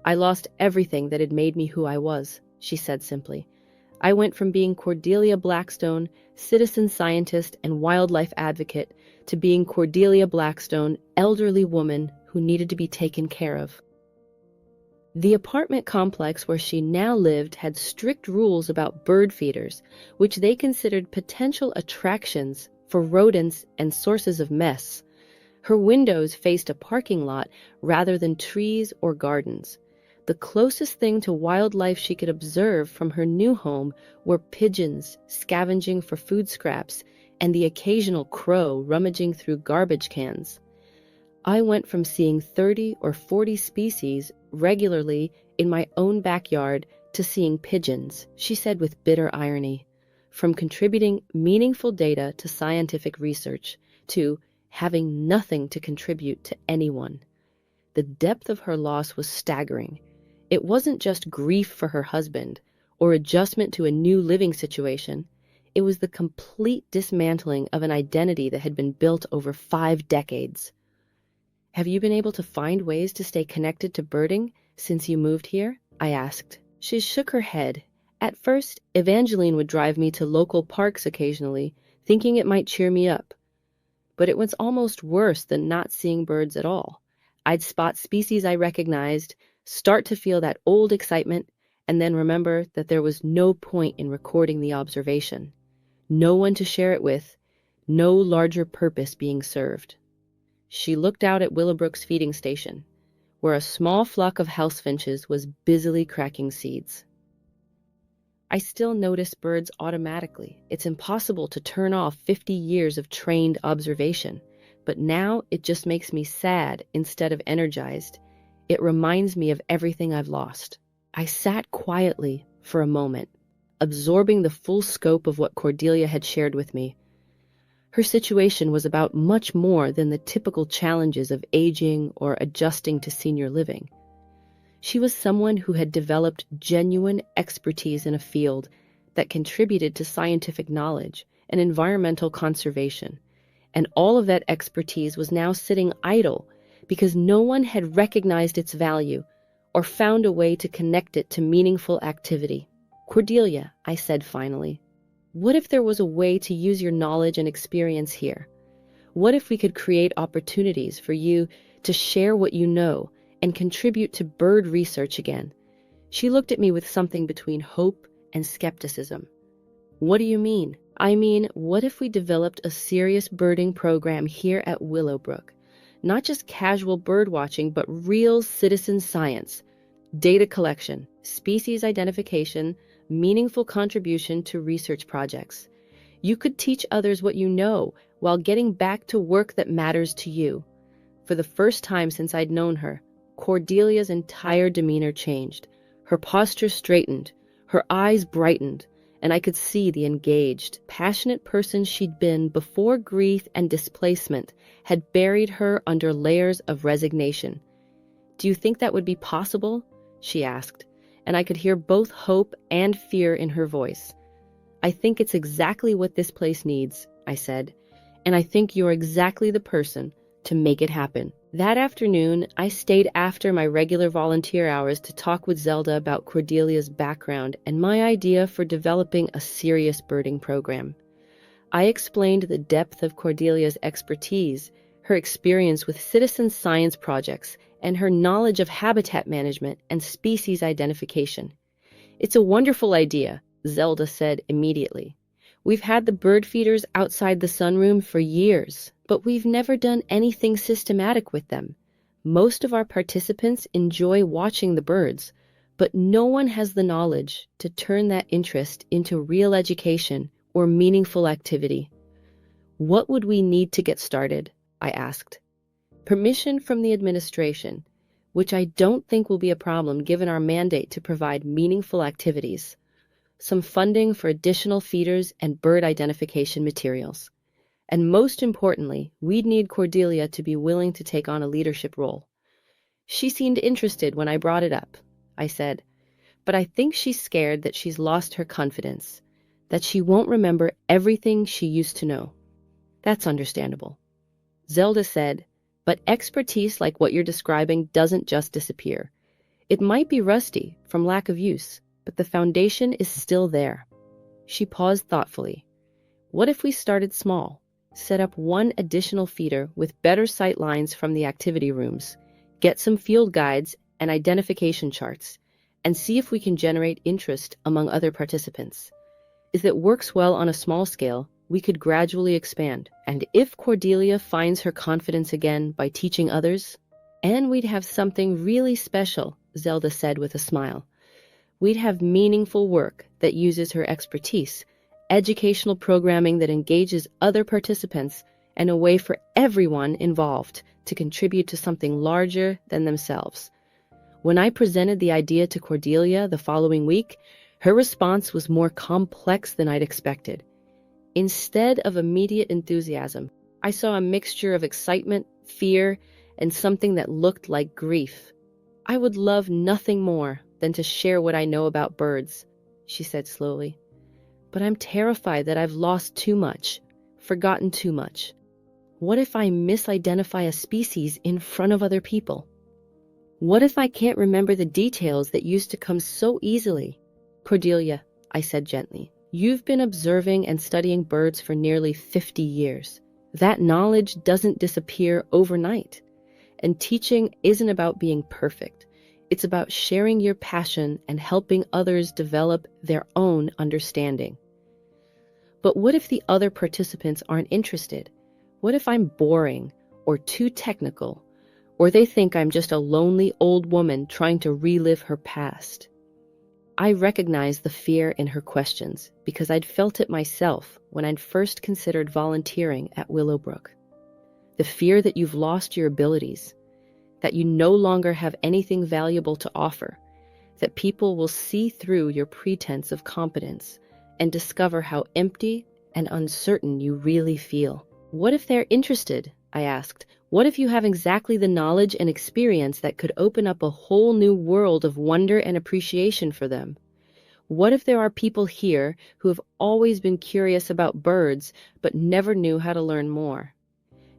I lost everything that had made me who I was, she said simply. I went from being Cordelia Blackstone, citizen scientist and wildlife advocate, to being Cordelia Blackstone, elderly woman who needed to be taken care of. The apartment complex where she now lived had strict rules about bird feeders, which they considered potential attractions for rodents and sources of mess. Her windows faced a parking lot rather than trees or gardens. The closest thing to wildlife she could observe from her new home were pigeons scavenging for food scraps and the occasional crow rummaging through garbage cans. I went from seeing 30 or 40 species regularly in my own backyard to seeing pigeons, she said with bitter irony. From contributing meaningful data to scientific research to having nothing to contribute to anyone. The depth of her loss was staggering. It wasn't just grief for her husband or adjustment to a new living situation. It was the complete dismantling of an identity that had been built over 5 decades. Have you been able to find ways to stay connected to birding since you moved here? I asked. She shook her head. At first, Evangeline would drive me to local parks occasionally, thinking it might cheer me up. But it was almost worse than not seeing birds at all. I'd spot species I recognized, start to feel that old excitement, and then remember that there was no point in recording the observation. No one to share it with, no larger purpose being served. She looked out at Willowbrook's feeding station, where a small flock of house finches was busily cracking seeds. I still notice birds automatically. It's impossible to turn off 50 years of trained observation, but now it just makes me sad instead of energized. It reminds me of everything I've lost. I sat quietly for a moment, absorbing the full scope of what Cordelia had shared with me. Her situation was about much more than the typical challenges of aging or adjusting to senior living. She was someone who had developed genuine expertise in a field that contributed to scientific knowledge and environmental conservation, and all of that expertise was now sitting idle because no one had recognized its value or found a way to connect it to meaningful activity. Cordelia, I said finally, what if there was a way to use your knowledge and experience here? What if we could create opportunities for you to share what you know and contribute to bird research again? She looked at me with something between hope and skepticism. What do you mean? I mean, what if we developed a serious birding program here at Willowbrook? Not just casual bird watching, but real citizen science, data collection, species identification, meaningful contribution to research projects. You could teach others what you know while getting back to work that matters to you. For the first time since I'd known her, Cordelia's entire demeanor changed. Her posture straightened, her eyes brightened, and I could see the engaged, passionate person she'd been before grief and displacement had buried her under layers of resignation. Do you think that would be possible? She asked, and I could hear both hope and fear in her voice. I think it's exactly what this place needs, I said, and I think you're exactly the person to make it happen. That afternoon, I stayed after my regular volunteer hours to talk with Zelda about Cordelia's background and my idea for developing a serious birding program. I explained the depth of Cordelia's expertise, her experience with citizen science projects, and her knowledge of habitat management and species identification. "It's a wonderful idea," Zelda said immediately. "We've had the bird feeders outside the sunroom for years, but we've never done anything systematic with them. Most of our participants enjoy watching the birds, but no one has the knowledge to turn that interest into real education or meaningful activity." "What would we need to get started?" I asked. "Permission from the administration, which I don't think will be a problem given our mandate to provide meaningful activities. Some funding for additional feeders and bird identification materials. And most importantly, we'd need Cordelia to be willing to take on a leadership role." "She seemed interested when I brought it up," I said, "but I think she's scared that she's lost her confidence, that she won't remember everything she used to know." "That's understandable," Zelda said, "but expertise like what you're describing doesn't just disappear. It might be rusty from lack of use, but the foundation is still there." She paused thoughtfully. "What if we started small, set up one additional feeder with better sight lines from the activity rooms, get some field guides and identification charts, and see if we can generate interest among other participants? If it works well on a small scale, we could gradually expand, and if Cordelia finds her confidence again by teaching others, and we'd have something really special," Zelda said with a smile. "We'd have meaningful work that uses her expertise, educational programming that engages other participants, and a way for everyone involved to contribute to something larger than themselves." When I presented the idea to Cordelia the following week, her response was more complex than I'd expected. Instead of immediate enthusiasm, I saw a mixture of excitement, fear, and something that looked like grief. "I would love nothing more than to share what I know about birds," she said slowly. "But I'm terrified that I've lost too much, forgotten too much. What if I misidentify a species in front of other people? What if I can't remember the details that used to come so easily?" "Cordelia," I said gently, "you've been observing and studying birds for nearly 50 years. That knowledge doesn't disappear overnight. And teaching isn't about being perfect. It's about sharing your passion and helping others develop their own understanding." "But what if the other participants aren't interested? What if I'm boring or too technical, or they think I'm just a lonely old woman trying to relive her past?" I recognized the fear in her questions because I'd felt it myself when I'd first considered volunteering at Willowbrook. The fear that you've lost your abilities, that you no longer have anything valuable to offer, that people will see through your pretense of competence and discover how empty and uncertain you really feel. "What if they're interested?" I asked. "What if you have exactly the knowledge and experience that could open up a whole new world of wonder and appreciation for them? What if there are people here who have always been curious about birds but never knew how to learn more?"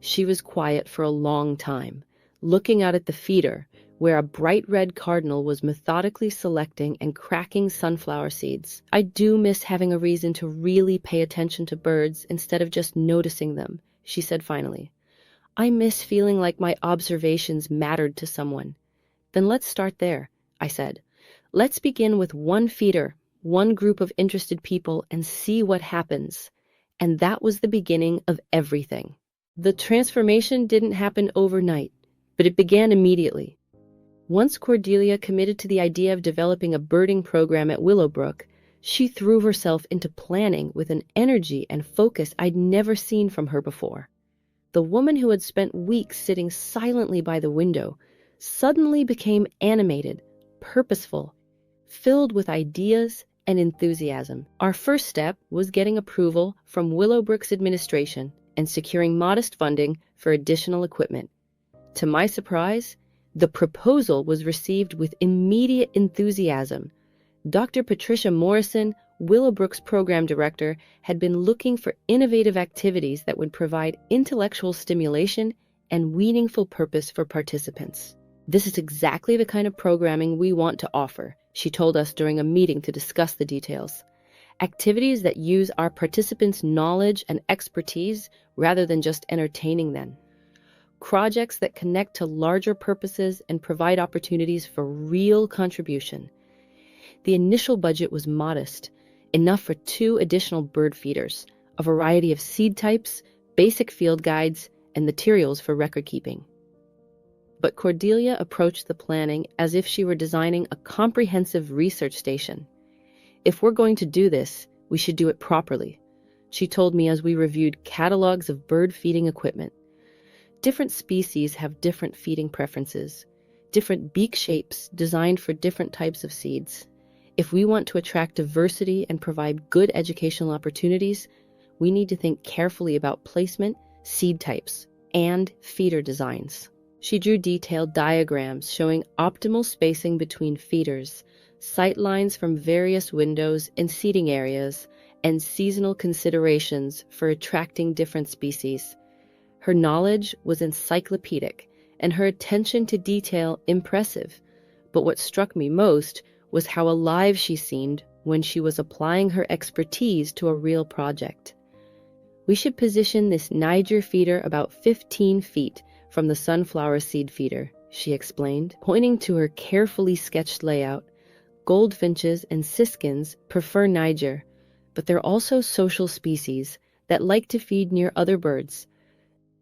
She was quiet for a long time, looking out at the feeder, where a bright red cardinal was methodically selecting and cracking sunflower seeds. "I do miss having a reason to really pay attention to birds instead of just noticing them," she said finally. "I miss feeling like my observations mattered to someone." "Then let's start there," I said. "Let's begin with one feeder, one group of interested people, and see what happens." And that was the beginning of everything. The transformation didn't happen overnight, but it began immediately. Once Cordelia committed to the idea of developing a birding program at Willowbrook, she threw herself into planning with an energy and focus I'd never seen from her before. The woman who had spent weeks sitting silently by the window suddenly became animated, purposeful, filled with ideas and enthusiasm. Our first step was getting approval from Willowbrook's administration and securing modest funding for additional equipment. To my surprise, the proposal was received with immediate enthusiasm. Dr. Patricia Morrison, Willowbrook's program director, had been looking for innovative activities that would provide intellectual stimulation and meaningful purpose for participants. This is exactly the kind of programming we want to offer, she told us during a meeting to discuss the details. Activities that use our participants' knowledge and expertise rather than just entertaining them. Projects that connect to larger purposes and provide opportunities for real contribution. The initial budget was modest, enough for 2 additional bird feeders, a variety of seed types, basic field guides, and materials for record keeping. But Cordelia approached the planning as if she were designing a comprehensive research station. If we're going to do this, we should do it properly, she told me as we reviewed catalogs of bird feeding equipment. Different species have different feeding preferences, different beak shapes designed for different types of seeds. If we want to attract diversity and provide good educational opportunities, we need to think carefully about placement, seed types, and feeder designs. She drew detailed diagrams showing optimal spacing between feeders, sight lines from various windows and seating areas, and seasonal considerations for attracting different species. Her knowledge was encyclopedic, and her attention to detail impressive. But what struck me most was how alive she seemed when she was applying her expertise to a real project. We should position this Niger feeder about 15 feet from the sunflower seed feeder, she explained, pointing to her carefully sketched layout. Goldfinches and siskins prefer Niger, but they're also social species that like to feed near other birds.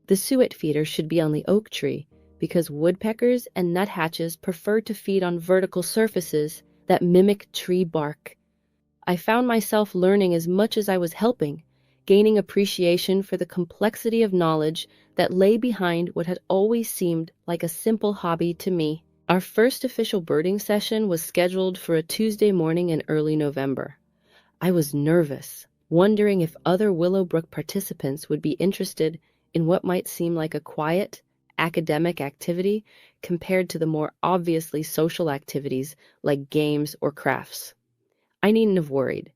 The suet feeder should be on the oak tree because woodpeckers and nuthatches prefer to feed on vertical surfaces that mimic tree bark. I found myself learning as much as I was helping, gaining appreciation for the complexity of knowledge that lay behind what had always seemed like a simple hobby to me. Our first official birding session was scheduled for a Tuesday morning in early November. I was nervous, wondering if other Willowbrook participants would be interested in what might seem like a quiet, academic activity compared to the more obviously social activities like games or crafts. I needn't have worried.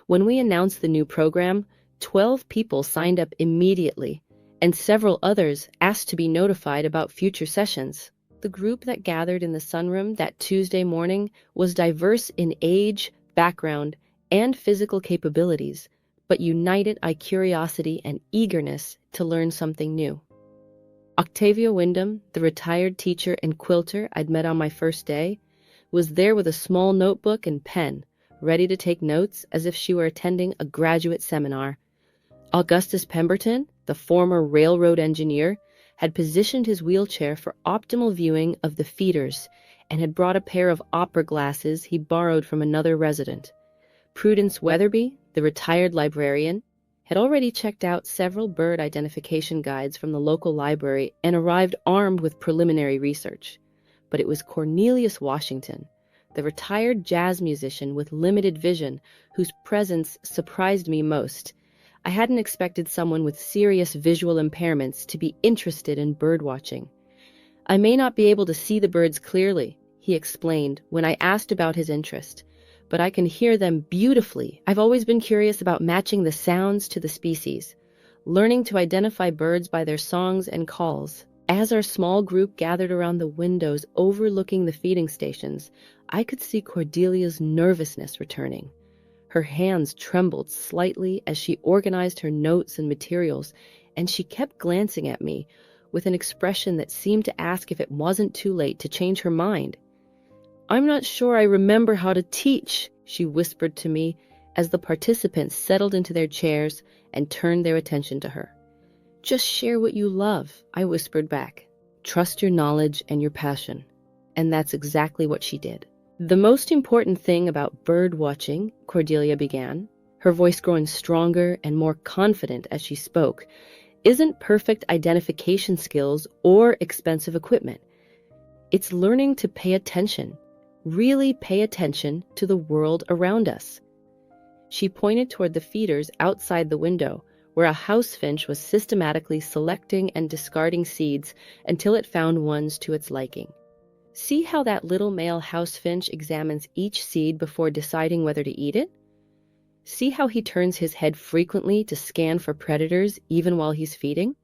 When we announced the new program, 12 people signed up immediately, and several others asked to be notified about future sessions. The group that gathered in the sunroom that Tuesday morning was diverse in age, background, and physical capabilities, but united by curiosity and eagerness to learn something new. Octavia Wyndham, the retired teacher and quilter I'd met on my first day, was there with a small notebook and pen, ready to take notes as if she were attending a graduate seminar. Augustus Pemberton, the former railroad engineer, had positioned his wheelchair for optimal viewing of the feeders and had brought a pair of opera glasses he borrowed from another resident. Prudence Weatherby, the retired librarian, had already checked out several bird identification guides from the local library and arrived armed with preliminary research. But it was Cornelius Washington, the retired jazz musician with limited vision, whose presence surprised me most. I hadn't expected someone with serious visual impairments to be interested in bird watching. I may not be able to see the birds clearly, he explained when I asked about his interest, but I can hear them beautifully. I've always been curious about matching the sounds to the species, learning to identify birds by their songs and calls. As our small group gathered around the windows overlooking the feeding stations, I could see Cordelia's nervousness returning. Her hands trembled slightly as she organized her notes and materials, and she kept glancing at me with an expression that seemed to ask if it wasn't too late to change her mind. "I'm not sure I remember how to teach," she whispered to me as the participants settled into their chairs and turned their attention to her. "Just share what you love," I whispered back. "Trust your knowledge and your passion." And that's exactly what she did. "The most important thing about bird watching," Cordelia began, her voice growing stronger and more confident as she spoke, "isn't perfect identification skills or expensive equipment. It's learning to pay attention, really pay attention to the world around us." She pointed toward the feeders outside the window, where a house finch was systematically selecting and discarding seeds until it found ones to its liking. "See how that little male house finch examines each seed before deciding whether to eat it? See how he turns his head frequently to scan for predators even while he's feeding?"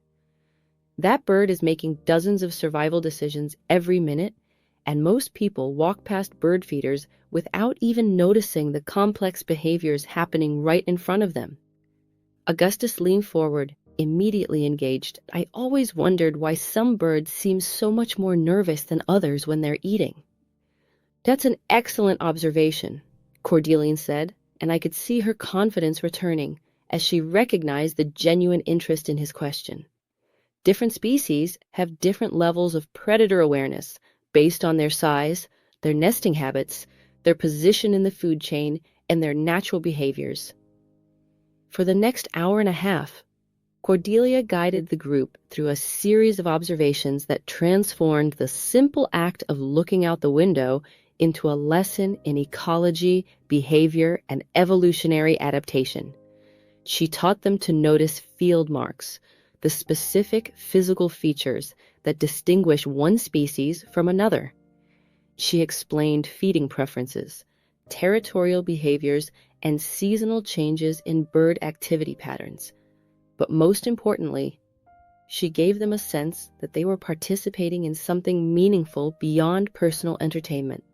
That bird is making dozens of survival decisions every minute, and most people walk past bird feeders without even noticing the complex behaviors happening right in front of them. Augustus leaned forward, immediately engaged. I always wondered why some birds seem so much more nervous than others when they're eating. That's an excellent observation, Cordeline said, and I could see her confidence returning as she recognized the genuine interest in his question. Different species have different levels of predator awareness based on their size, their nesting habits, their position in the food chain, and their natural behaviors. For the next hour and a half, Cordelia guided the group through a series of observations that transformed the simple act of looking out the window into a lesson in ecology, behavior, and evolutionary adaptation. She taught them to notice field marks, the specific physical features that distinguish one species from another. She explained feeding preferences, territorial behaviors, and seasonal changes in bird activity patterns. But most importantly, she gave them a sense that they were participating in something meaningful beyond personal entertainment.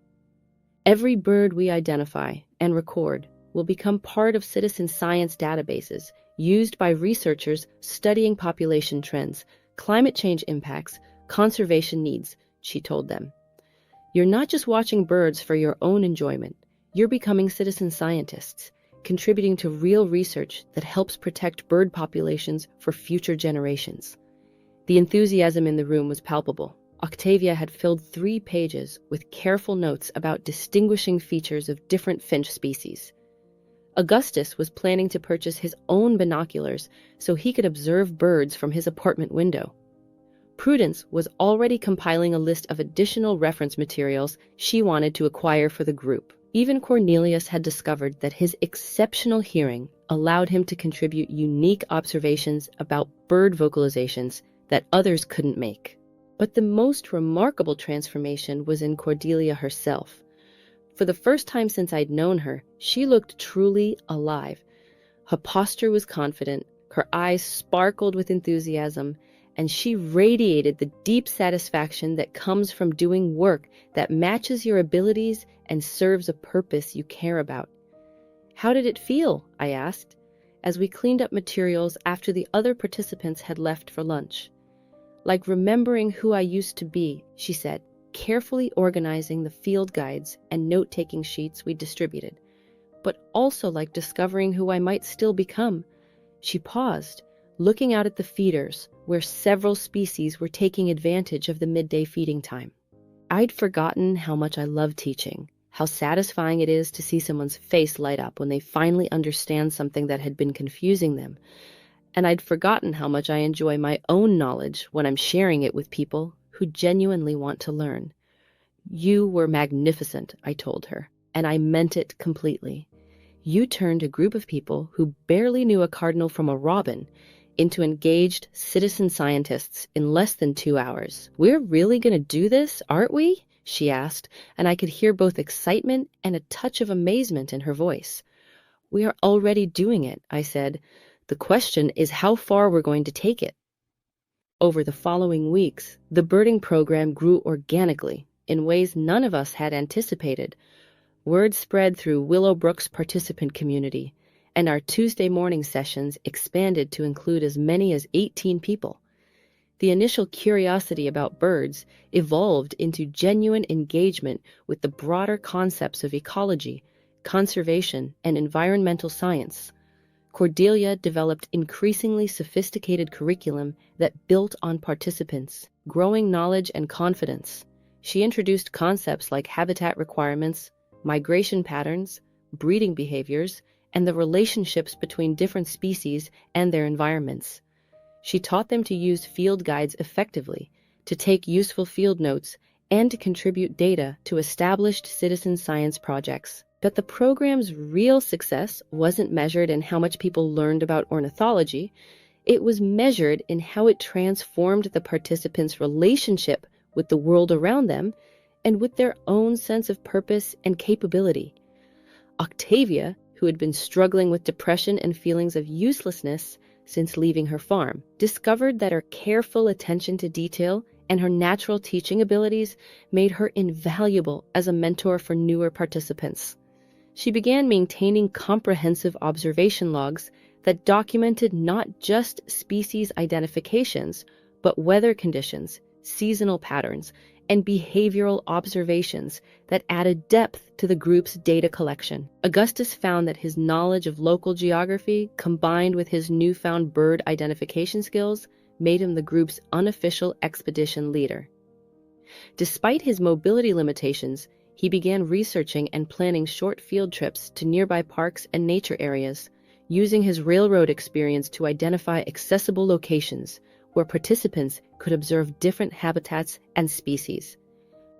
Every bird we identify and record will become part of citizen science databases used by researchers studying population trends, climate change impacts, conservation needs, she told them. You're not just watching birds for your own enjoyment. You're becoming citizen scientists, contributing to real research that helps protect bird populations for future generations. The enthusiasm in the room was palpable. Octavia had filled 3 pages with careful notes about distinguishing features of different finch species. Augustus was planning to purchase his own binoculars so he could observe birds from his apartment window. Prudence was already compiling a list of additional reference materials she wanted to acquire for the group. Even Cornelius had discovered that his exceptional hearing allowed him to contribute unique observations about bird vocalizations that others couldn't make. But the most remarkable transformation was in Cordelia herself. For the first time since I'd known her, she looked truly alive. Her posture was confident, her eyes sparkled with enthusiasm, and she radiated the deep satisfaction that comes from doing work that matches your abilities and serves a purpose you care about. How did it feel? I asked, as we cleaned up materials after the other participants had left for lunch. Like remembering who I used to be, she said, carefully organizing the field guides and note-taking sheets we distributed, but also like discovering who I might still become. She paused, looking out at the feeders, where several species were taking advantage of the midday feeding time. I'd forgotten how much I love teaching, how satisfying it is to see someone's face light up when they finally understand something that had been confusing them. And I'd forgotten how much I enjoy my own knowledge when I'm sharing it with people who genuinely want to learn. You were magnificent, I told her, and I meant it completely. You turned a group of people who barely knew a cardinal from a robin into engaged citizen scientists in less than 2 hours. We're really going to do this, aren't we? She asked, and I could hear both excitement and a touch of amazement in her voice. We are already doing it, I said. The question is how far we're going to take it. Over the following weeks, the birding program grew organically in ways none of us had anticipated. Word spread through Willowbrook's participant community, and our Tuesday morning sessions expanded to include as many as 18 people. The initial curiosity about birds evolved into genuine engagement with the broader concepts of ecology, conservation, and environmental science. Cordelia developed increasingly sophisticated curriculum that built on participants' growing knowledge and confidence. She introduced concepts like habitat requirements, migration patterns, breeding behaviors, and the relationships between different species and their environments. She taught them to use field guides effectively, to take useful field notes, and to contribute data to established citizen science projects. But the program's real success wasn't measured in how much people learned about ornithology. It was measured in how it transformed the participants' relationship with the world around them and with their own sense of purpose and capability. Octavia, who had been struggling with depression and feelings of uselessness, since leaving her farm, discovered that her careful attention to detail and her natural teaching abilities made her invaluable as a mentor for newer participants. She began maintaining comprehensive observation logs that documented not just species identifications, but weather conditions, seasonal patterns, and behavioral observations that added depth to the group's data collection. Augustus found that his knowledge of local geography, combined with his newfound bird identification skills, made him the group's unofficial expedition leader. Despite his mobility limitations, he began researching and planning short field trips to nearby parks and nature areas, using his railroad experience to identify accessible locations where participants could observe different habitats and species.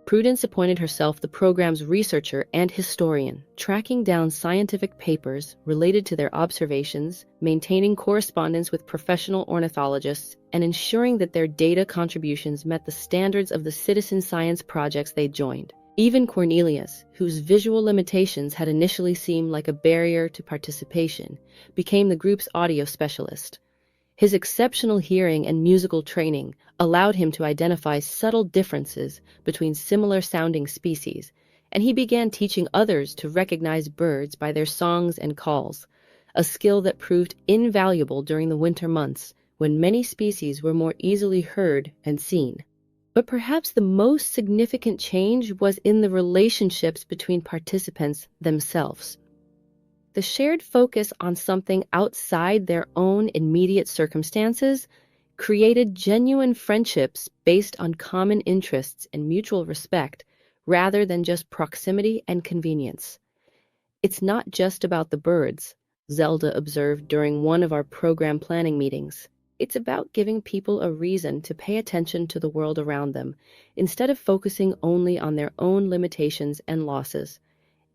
Prudence appointed herself the program's researcher and historian, tracking down scientific papers related to their observations, maintaining correspondence with professional ornithologists, and ensuring that their data contributions met the standards of the citizen science projects they joined. Even Cornelius, whose visual limitations had initially seemed like a barrier to participation, became the group's audio specialist. His exceptional hearing and musical training allowed him to identify subtle differences between similar-sounding species, and he began teaching others to recognize birds by their songs and calls, a skill that proved invaluable during the winter months when many species were more easily heard and seen. But perhaps the most significant change was in the relationships between participants themselves. The shared focus on something outside their own immediate circumstances created genuine friendships based on common interests and mutual respect, rather than just proximity and convenience. "It's not just about the birds," Zelda observed during one of our program planning meetings. "It's about giving people a reason to pay attention to the world around them, instead of focusing only on their own limitations and losses.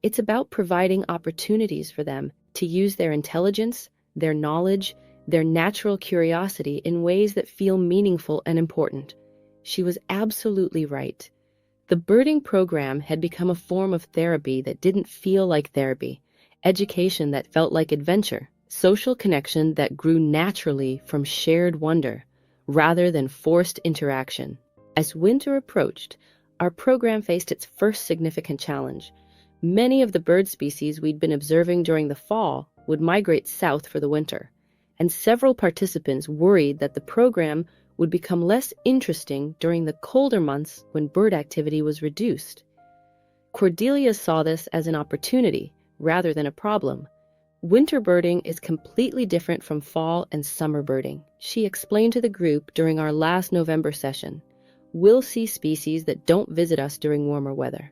It's about providing opportunities for them to use their intelligence, their knowledge, their natural curiosity in ways that feel meaningful and important." She was absolutely right. The birding program had become a form of therapy that didn't feel like therapy, education that felt like adventure, social connection that grew naturally from shared wonder, rather than forced interaction. As winter approached, our program faced its first significant challenge. Many of the bird species we'd been observing during the fall would migrate south for the winter, and several participants worried that the program would become less interesting during the colder months when bird activity was reduced. Cordelia saw this as an opportunity rather than a problem. "Winter birding is completely different from fall and summer birding," she explained to the group during our last November session. "We'll see species that don't visit us during warmer weather.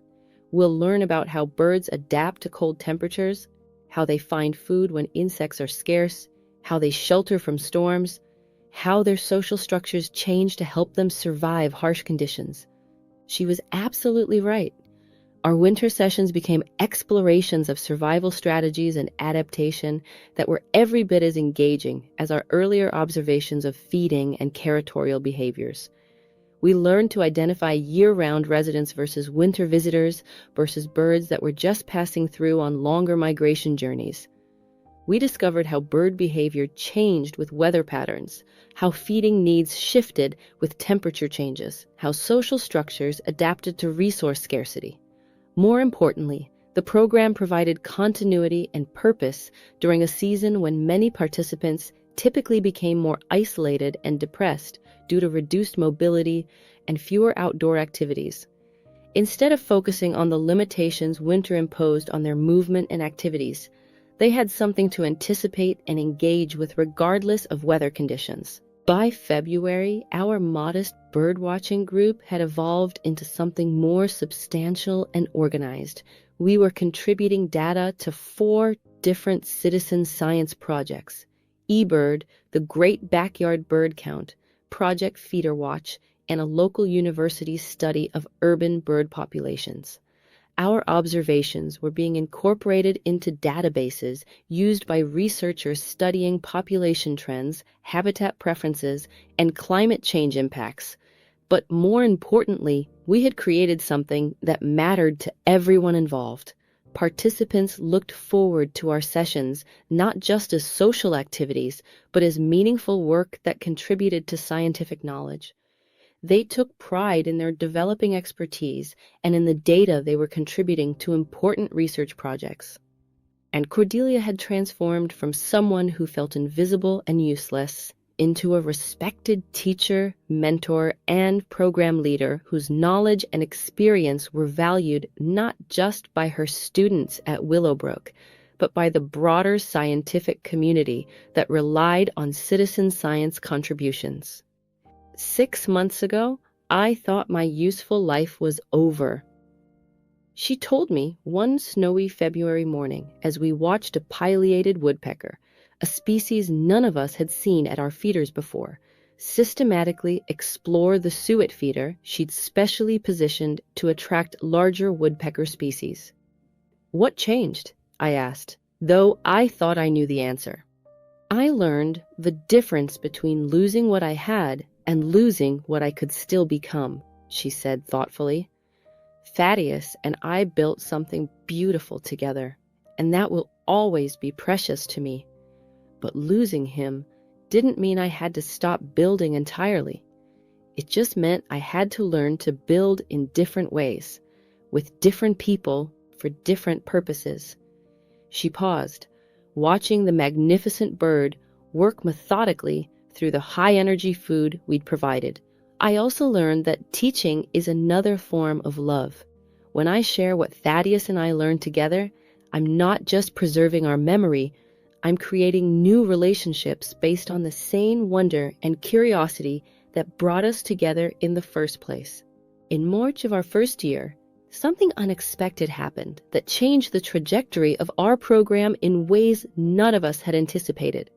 We'll learn about how birds adapt to cold temperatures, how they find food when insects are scarce, how they shelter from storms, how their social structures change to help them survive harsh conditions." She was absolutely right. Our winter sessions became explorations of survival strategies and adaptation that were every bit as engaging as our earlier observations of feeding and territorial behaviors. We learned to identify year-round residents versus winter visitors versus birds that were just passing through on longer migration journeys. We discovered how bird behavior changed with weather patterns, how feeding needs shifted with temperature changes, how social structures adapted to resource scarcity. More importantly, the program provided continuity and purpose during a season when many participants typically became more isolated and depressed due to reduced mobility and fewer outdoor activities. Instead of focusing on the limitations winter imposed on their movement and activities, they had something to anticipate and engage with regardless of weather conditions. By February, our modest birdwatching group had evolved into something more substantial and organized. We were contributing data to 4 different citizen science projects: eBird, the Great Backyard Bird Count, Project Feeder Watch, and a local university's study of urban bird populations. Our observations were being incorporated into databases used by researchers studying population trends, habitat preferences, and climate change impacts. But more importantly, we had created something that mattered to everyone involved: participants looked forward to our sessions not just as social activities, but as meaningful work that contributed to scientific knowledge. They took pride in their developing expertise and in the data they were contributing to important research projects. And Cordelia had transformed from someone who felt invisible and useless into a respected teacher, mentor, and program leader whose knowledge and experience were valued not just by her students at Willowbrook, but by the broader scientific community that relied on citizen science contributions. 6 months ago, I thought my useful life was over. She told me one snowy February morning as we watched a pileated woodpecker, a species none of us had seen at our feeders before, systematically explore the suet feeder she'd specially positioned to attract larger woodpecker species. What changed? I asked, though I thought I knew the answer. I learned the difference between losing what I had and losing what I could still become, she said thoughtfully. Thaddeus and I built something beautiful together, and that will always be precious to me. But losing him didn't mean I had to stop building entirely. It just meant I had to learn to build in different ways, with different people for different purposes. She paused, watching the magnificent bird work methodically through the high-energy food we'd provided. I also learned that teaching is another form of love. When I share what Thaddeus and I learned together, I'm not just preserving our memory, I'm creating new relationships based on the same wonder and curiosity that brought us together in the first place. In March of our first year, something unexpected happened that changed the trajectory of our program in ways none of us had anticipated.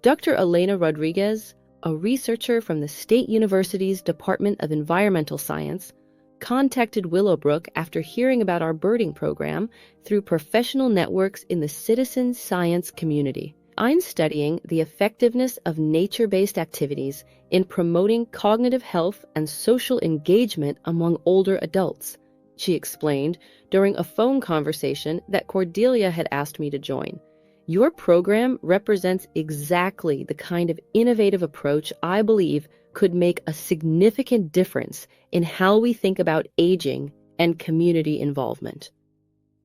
Dr. Elena Rodriguez, a researcher from the State University's Department of Environmental Science, contacted Willowbrook after hearing about our birding program through professional networks in the citizen science community. I'm studying the effectiveness of nature-based activities in promoting cognitive health and social engagement among older adults, she explained during a phone conversation that Cordelia had asked me to join. Your program represents exactly the kind of innovative approach I believe could make a significant difference in how we think about aging and community involvement.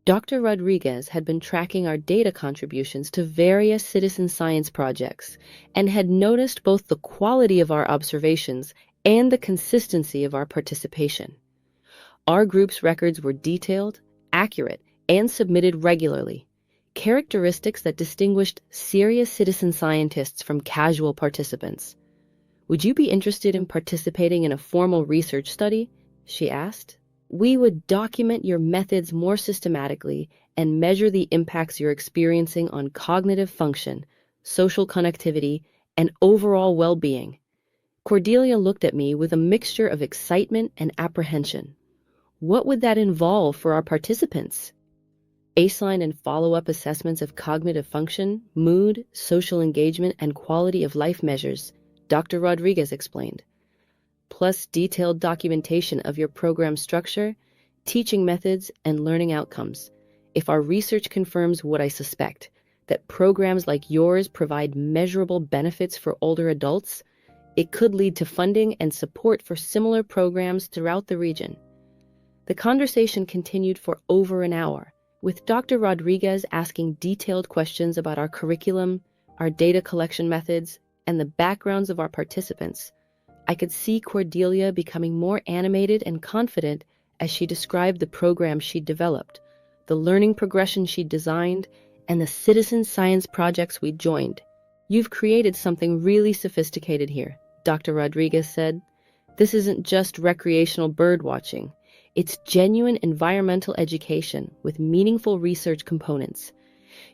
Dr. Rodriguez had been tracking our data contributions to various citizen science projects and had noticed both the quality of our observations and the consistency of our participation. Our group's records were detailed, accurate, and submitted regularly, characteristics that distinguished serious citizen scientists from casual participants. Would you be interested in participating in a formal research study? She asked. We would document your methods more systematically and measure the impacts you're experiencing on cognitive function, social connectivity, and overall well-being. Cordelia looked at me with a mixture of excitement and apprehension. What would that involve for our participants? Baseline and follow-up assessments of cognitive function, mood, social engagement, and quality of life measures, Dr. Rodriguez explained, plus detailed documentation of your program structure, teaching methods, and learning outcomes. If our research confirms what I suspect, that programs like yours provide measurable benefits for older adults, it could lead to funding and support for similar programs throughout the region. The conversation continued for over an hour, with Dr. Rodriguez asking detailed questions about our curriculum, our data collection methods, and the backgrounds of our participants. I could see Cordelia becoming more animated and confident as she described the program she'd developed, the learning progression she'd designed, and the citizen science projects we'd joined. You've created something really sophisticated here, Dr. Rodriguez said. This isn't just recreational bird watching. It's genuine environmental education with meaningful research components.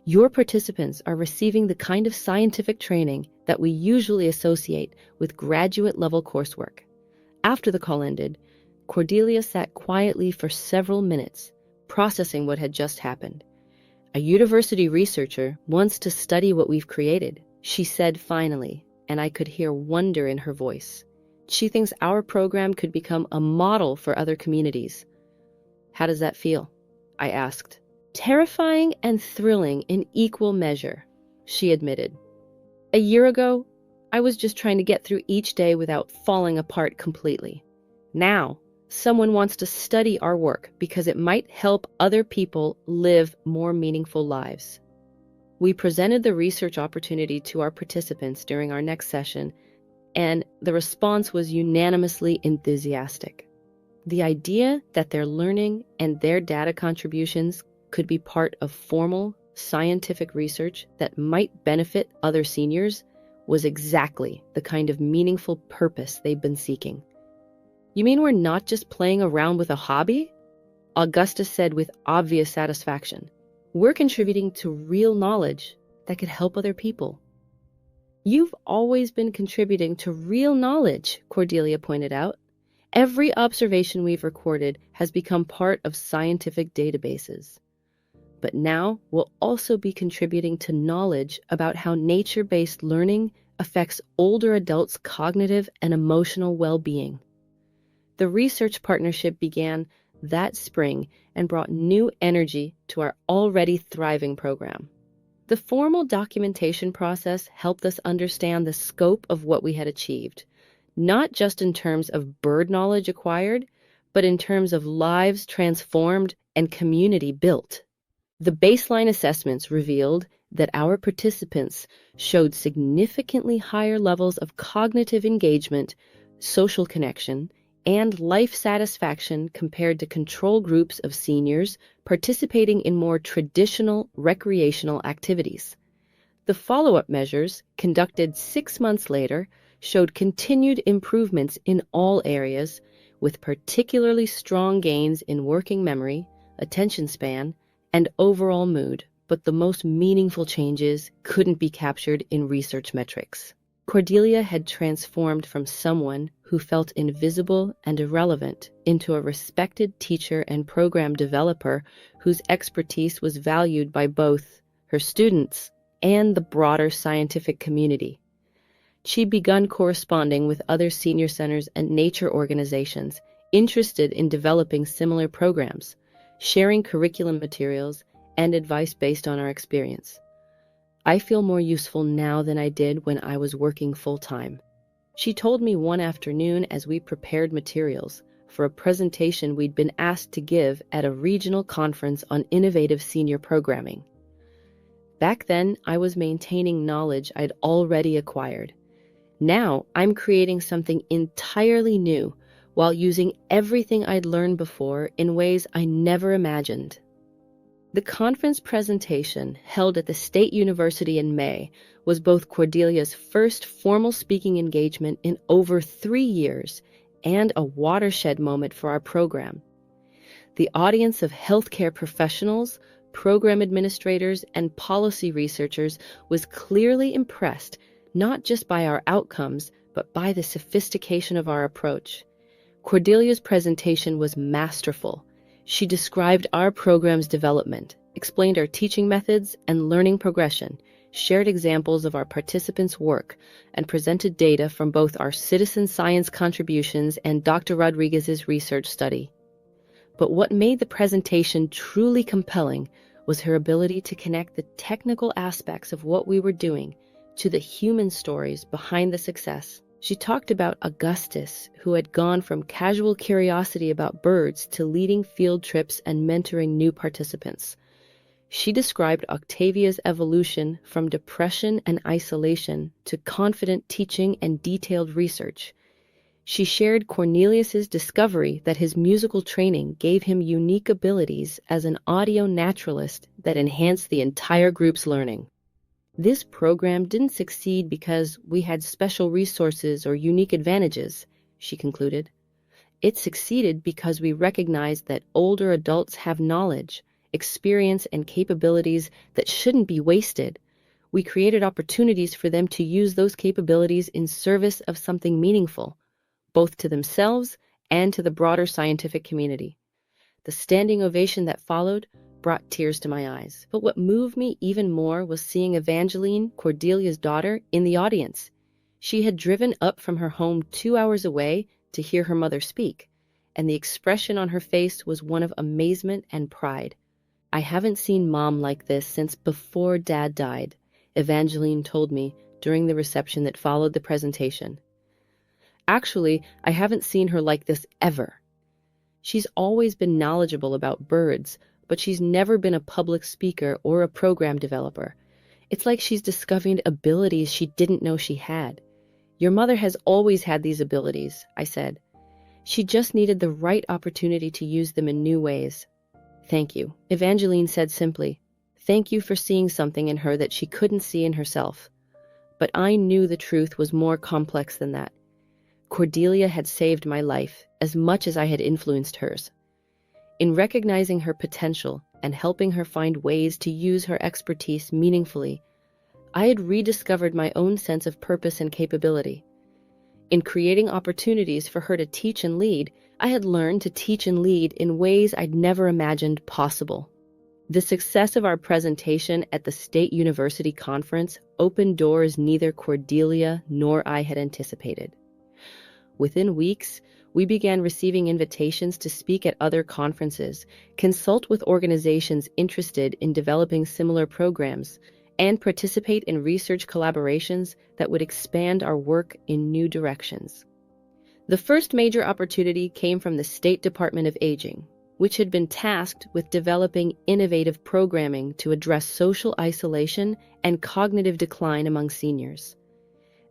Your participants are receiving the kind of scientific training that we usually associate with graduate-level coursework. After the call ended, Cordelia sat quietly for several minutes, processing what had just happened. A university researcher wants to study what we've created, she said finally, and I could hear wonder in her voice. She thinks our program could become a model for other communities. How does that feel? I asked, Terrifying and thrilling in equal measure, she admitted. A year ago, I was just trying to get through each day without falling apart completely. Now, someone wants to study our work because it might help other people live more meaningful lives. We presented the research opportunity to our participants during our next session, and the response was unanimously enthusiastic. The idea that their learning and their data contributions could be part of formal, scientific research that might benefit other seniors was exactly the kind of meaningful purpose they've been seeking. You mean we're not just playing around with a hobby? Augusta said with obvious satisfaction. We're contributing to real knowledge that could help other people. You've always been contributing to real knowledge, Cordelia pointed out. Every observation we've recorded has become part of scientific databases. But now we'll also be contributing to knowledge about how nature-based learning affects older adults' cognitive and emotional well-being. The research partnership began that spring and brought new energy to our already thriving program. The formal documentation process helped us understand the scope of what we had achieved, not just in terms of bird knowledge acquired, but in terms of lives transformed and community built. The baseline assessments revealed that our participants showed significantly higher levels of cognitive engagement, social connection, and life satisfaction compared to control groups of seniors participating in more traditional recreational activities. The follow-up measures, conducted 6 months later, showed continued improvements in all areas, with particularly strong gains in working memory, attention span, and overall mood, but the most meaningful changes couldn't be captured in research metrics. Cordelia had transformed from someone who felt invisible and irrelevant into a respected teacher and program developer whose expertise was valued by both her students and the broader scientific community. She'd begun corresponding with other senior centers and nature organizations interested in developing similar programs, sharing curriculum materials and advice based on our experience. I feel more useful now than I did when I was working full-time. She told me one afternoon as we prepared materials for a presentation we'd been asked to give at a regional conference on innovative senior programming. Back then, I was maintaining knowledge I'd already acquired. Now, I'm creating something entirely new while using everything I'd learned before in ways I never imagined. The conference presentation, held at the State University in May, was both Cordelia's first formal speaking engagement in over 3 years and a watershed moment for our program. The audience of healthcare professionals, program administrators, and policy researchers was clearly impressed not just by our outcomes, but by the sophistication of our approach. Cordelia's presentation was masterful. She described our program's development, explained our teaching methods and learning progression, shared examples of our participants' work, and presented data from both our citizen science contributions and Dr. Rodriguez's research study. But what made the presentation truly compelling was her ability to connect the technical aspects of what we were doing to the human stories behind the success. She talked about Augustus, who had gone from casual curiosity about birds to leading field trips and mentoring new participants. She described Octavia's evolution from depression and isolation to confident teaching and detailed research. She shared Cornelius's discovery that his musical training gave him unique abilities as an audio naturalist that enhanced the entire group's learning. This program didn't succeed because we had special resources or unique advantages, she concluded. It succeeded because we recognized that older adults have knowledge, experience, and capabilities that shouldn't be wasted. We created opportunities for them to use those capabilities in service of something meaningful, both to themselves and to the broader scientific community. The standing ovation that followed brought tears to my eyes. But what moved me even more was seeing Evangeline, Cordelia's daughter, in the audience. She had driven up from her home 2 hours away to hear her mother speak, and the expression on her face was one of amazement and pride. I haven't seen Mom like this since before Dad died, Evangeline told me during the reception that followed the presentation. Actually, I haven't seen her like this ever. She's always been knowledgeable about birds, but she's never been a public speaker or a program developer. It's like she's discovering abilities she didn't know she had. Your mother has always had these abilities, I said. She just needed the right opportunity to use them in new ways. Thank you, Evangeline said simply. Thank you for seeing something in her that she couldn't see in herself. But I knew the truth was more complex than that. Cordelia had saved my life as much as I had influenced hers. In recognizing her potential and helping her find ways to use her expertise meaningfully, I had rediscovered my own sense of purpose and capability. In creating opportunities for her to teach and lead, I had learned to teach and lead in ways I'd never imagined possible. The success of our presentation at the State University Conference opened doors neither Cordelia nor I had anticipated. Within weeks, we began receiving invitations to speak at other conferences, consult with organizations interested in developing similar programs, and participate in research collaborations that would expand our work in new directions. The first major opportunity came from the State Department of Aging, which had been tasked with developing innovative programming to address social isolation and cognitive decline among seniors.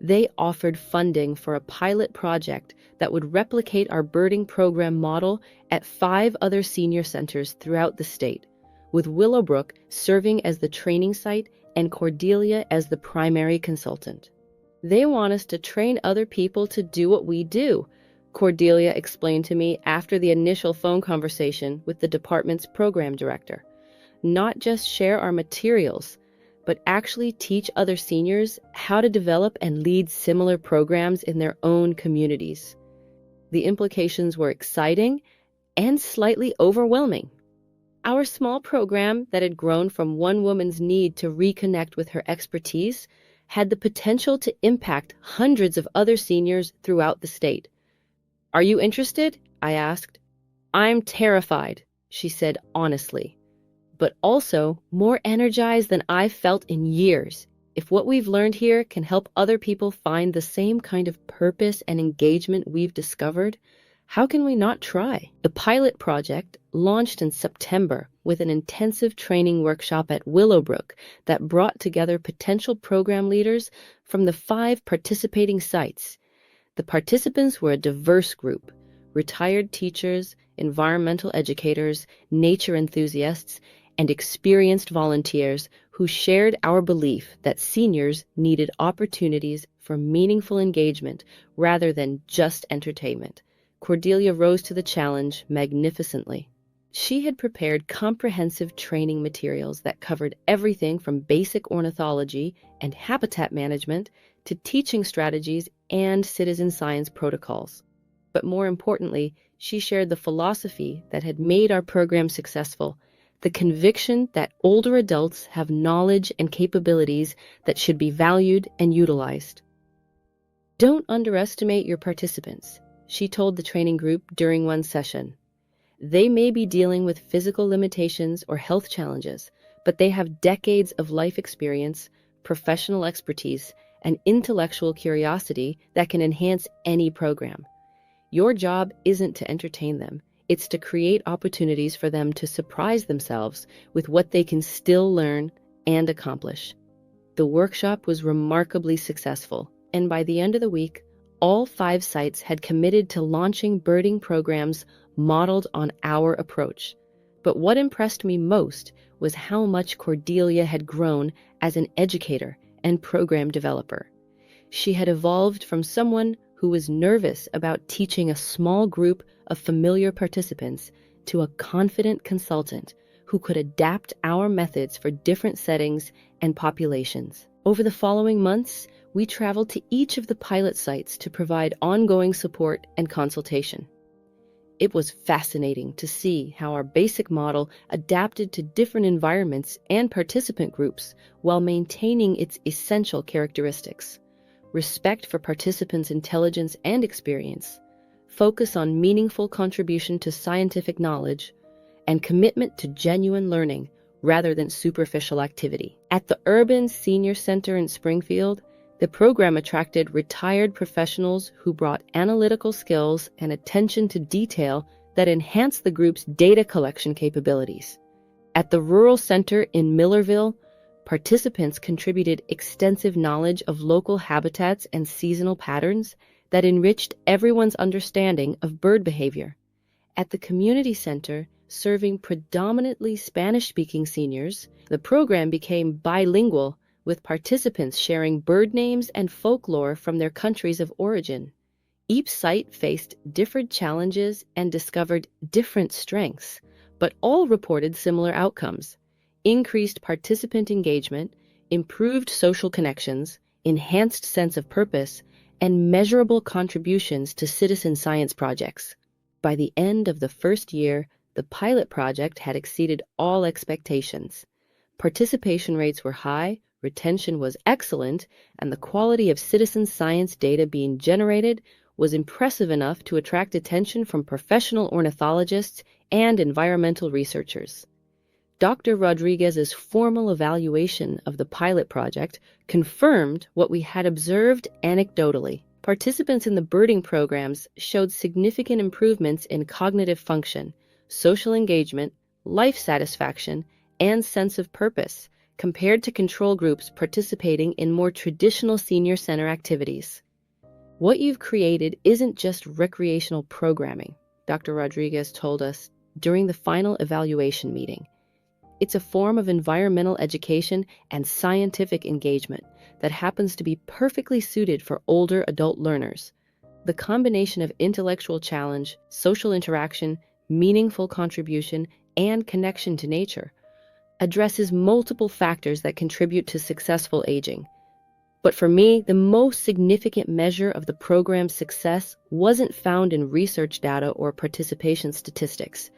They offered funding for a pilot project that would replicate our birding program model at 5 other senior centers throughout the state, with Willowbrook serving as the training site and Cordelia as the primary consultant. They want us to train other people to do what we do, Cordelia explained to me after the initial phone conversation with the department's program director. Not just share our materials, but actually teach other seniors how to develop and lead similar programs in their own communities. The implications were exciting and slightly overwhelming. Our small program that had grown from one woman's need to reconnect with her expertise had the potential to impact hundreds of other seniors throughout the state. "Are you interested?" I asked. "I'm terrified," she said honestly, but also more energized than I've felt in years. If what we've learned here can help other people find the same kind of purpose and engagement we've discovered, how can we not try? The pilot project launched in September with an intensive training workshop at Willowbrook that brought together potential program leaders from the 5 participating sites. The participants were a diverse group: retired teachers, environmental educators, nature enthusiasts, and experienced volunteers who shared our belief that seniors needed opportunities for meaningful engagement rather than just entertainment. Cordelia rose to the challenge magnificently. She had prepared comprehensive training materials that covered everything from basic ornithology and habitat management to teaching strategies and citizen science protocols. But more importantly, she shared the philosophy that had made our program successful: the conviction that older adults have knowledge and capabilities that should be valued and utilized. "Don't underestimate your participants," she told the training group during one session. "They may be dealing with physical limitations or health challenges, but they have decades of life experience, professional expertise, and intellectual curiosity that can enhance any program. Your job isn't to entertain them. It's to create opportunities for them to surprise themselves with what they can still learn and accomplish." The workshop was remarkably successful, and by the end of the week, all 5 sites had committed to launching birding programs modeled on our approach. But what impressed me most was how much Cordelia had grown as an educator and program developer. She had evolved from someone who was nervous about teaching a small group of familiar participants to a confident consultant who could adapt our methods for different settings and populations. Over the following months, we traveled to each of the pilot sites to provide ongoing support and consultation. It was fascinating to see how our basic model adapted to different environments and participant groups while maintaining its essential characteristics: respect for participants' intelligence and experience, focus on meaningful contribution to scientific knowledge, and commitment to genuine learning rather than superficial activity. At the Urban Senior Center in Springfield, the program attracted retired professionals who brought analytical skills and attention to detail that enhanced the group's data collection capabilities. At the Rural Center in Millerville, participants contributed extensive knowledge of local habitats and seasonal patterns that enriched everyone's understanding of bird behavior. At the Community Center, serving predominantly Spanish-speaking seniors, the program became bilingual, with participants sharing bird names and folklore from their countries of origin. Each site faced different challenges and discovered different strengths, but all reported similar outcomes: increased participant engagement, improved social connections, enhanced sense of purpose, and measurable contributions to citizen science projects. By the end of the first year, the pilot project had exceeded all expectations. Participation rates were high, retention was excellent, and the quality of citizen science data being generated was impressive enough to attract attention from professional ornithologists and environmental researchers. Dr. Rodriguez's formal evaluation of the pilot project confirmed what we had observed anecdotally. Participants in the birding programs showed significant improvements in cognitive function, social engagement, life satisfaction, and sense of purpose, compared to control groups participating in more traditional senior center activities. What you've created isn't just recreational programming, Dr. Rodriguez told us during the final evaluation meeting. It's a form of environmental education and scientific engagement that happens to be perfectly suited for older adult learners. The combination of intellectual challenge, social interaction, meaningful contribution, and connection to nature addresses multiple factors that contribute to successful aging. But for me, the most significant measure of the program's success wasn't found in research data or participation statistics.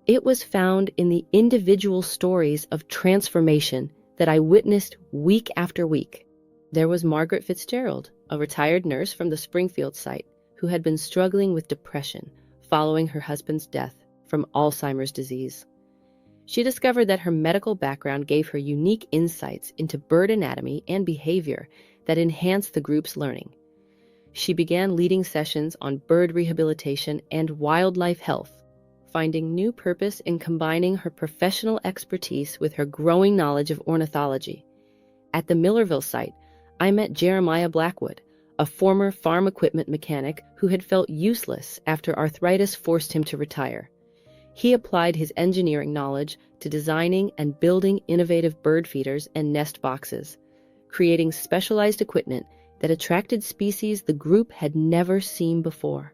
It was found in the individual stories of transformation that I witnessed week after week. There was Margaret Fitzgerald, a retired nurse from the Springfield site, who had been struggling with depression following her husband's death from Alzheimer's disease. She discovered that her medical background gave her unique insights into bird anatomy and behavior that enhanced the group's learning. She began leading sessions on bird rehabilitation and wildlife health, finding new purpose in combining her professional expertise with her growing knowledge of ornithology. At the Millerville site, I met Jeremiah Blackwood, a former farm equipment mechanic who had felt useless after arthritis forced him to retire. He applied his engineering knowledge to designing and building innovative bird feeders and nest boxes, creating specialized equipment that attracted species the group had never seen before.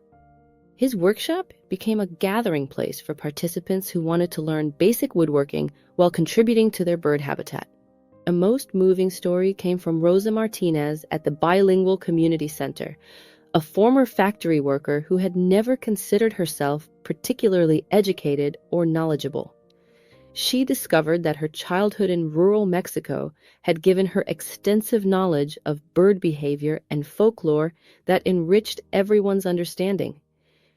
His workshop became a gathering place for participants who wanted to learn basic woodworking while contributing to their bird habitat. A most moving story came from Rosa Martinez at the Bilingual Community Center, a former factory worker who had never considered herself particularly educated or knowledgeable. She discovered that her childhood in rural Mexico had given her extensive knowledge of bird behavior and folklore that enriched everyone's understanding.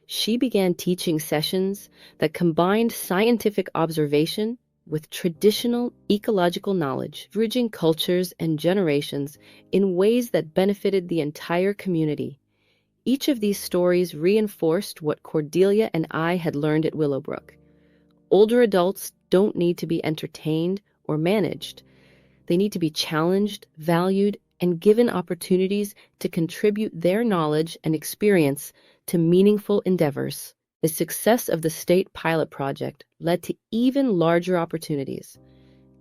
She began teaching sessions that combined scientific observation with traditional ecological knowledge, bridging cultures and generations in ways that benefited the entire community. Each of these stories reinforced what Cordelia and I had learned at Willowbrook. Older adults don't need to be entertained or managed. They need to be challenged, valued, and given opportunities to contribute their knowledge and experience to meaningful endeavors. The success of the state pilot project led to even larger opportunities.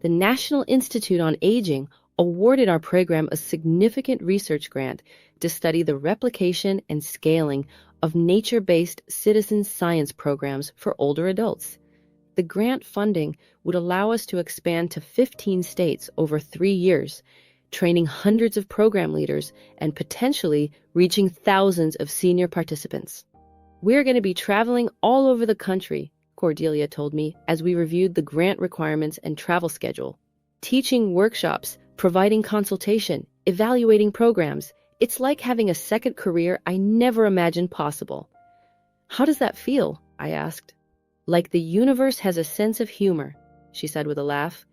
The National Institute on Aging awarded our program a significant research grant to study the replication and scaling of nature-based citizen science programs for older adults. The grant funding would allow us to expand to 15 states over 3 years, training hundreds of program leaders and potentially reaching thousands of senior participants. We're going to be traveling all over the country, Cordelia told me as we reviewed the grant requirements and travel schedule. Teaching workshops, providing consultation, evaluating programs. It's like having a second career I never imagined possible. How does that feel? I asked. Like the universe has a sense of humor, she said with a laugh.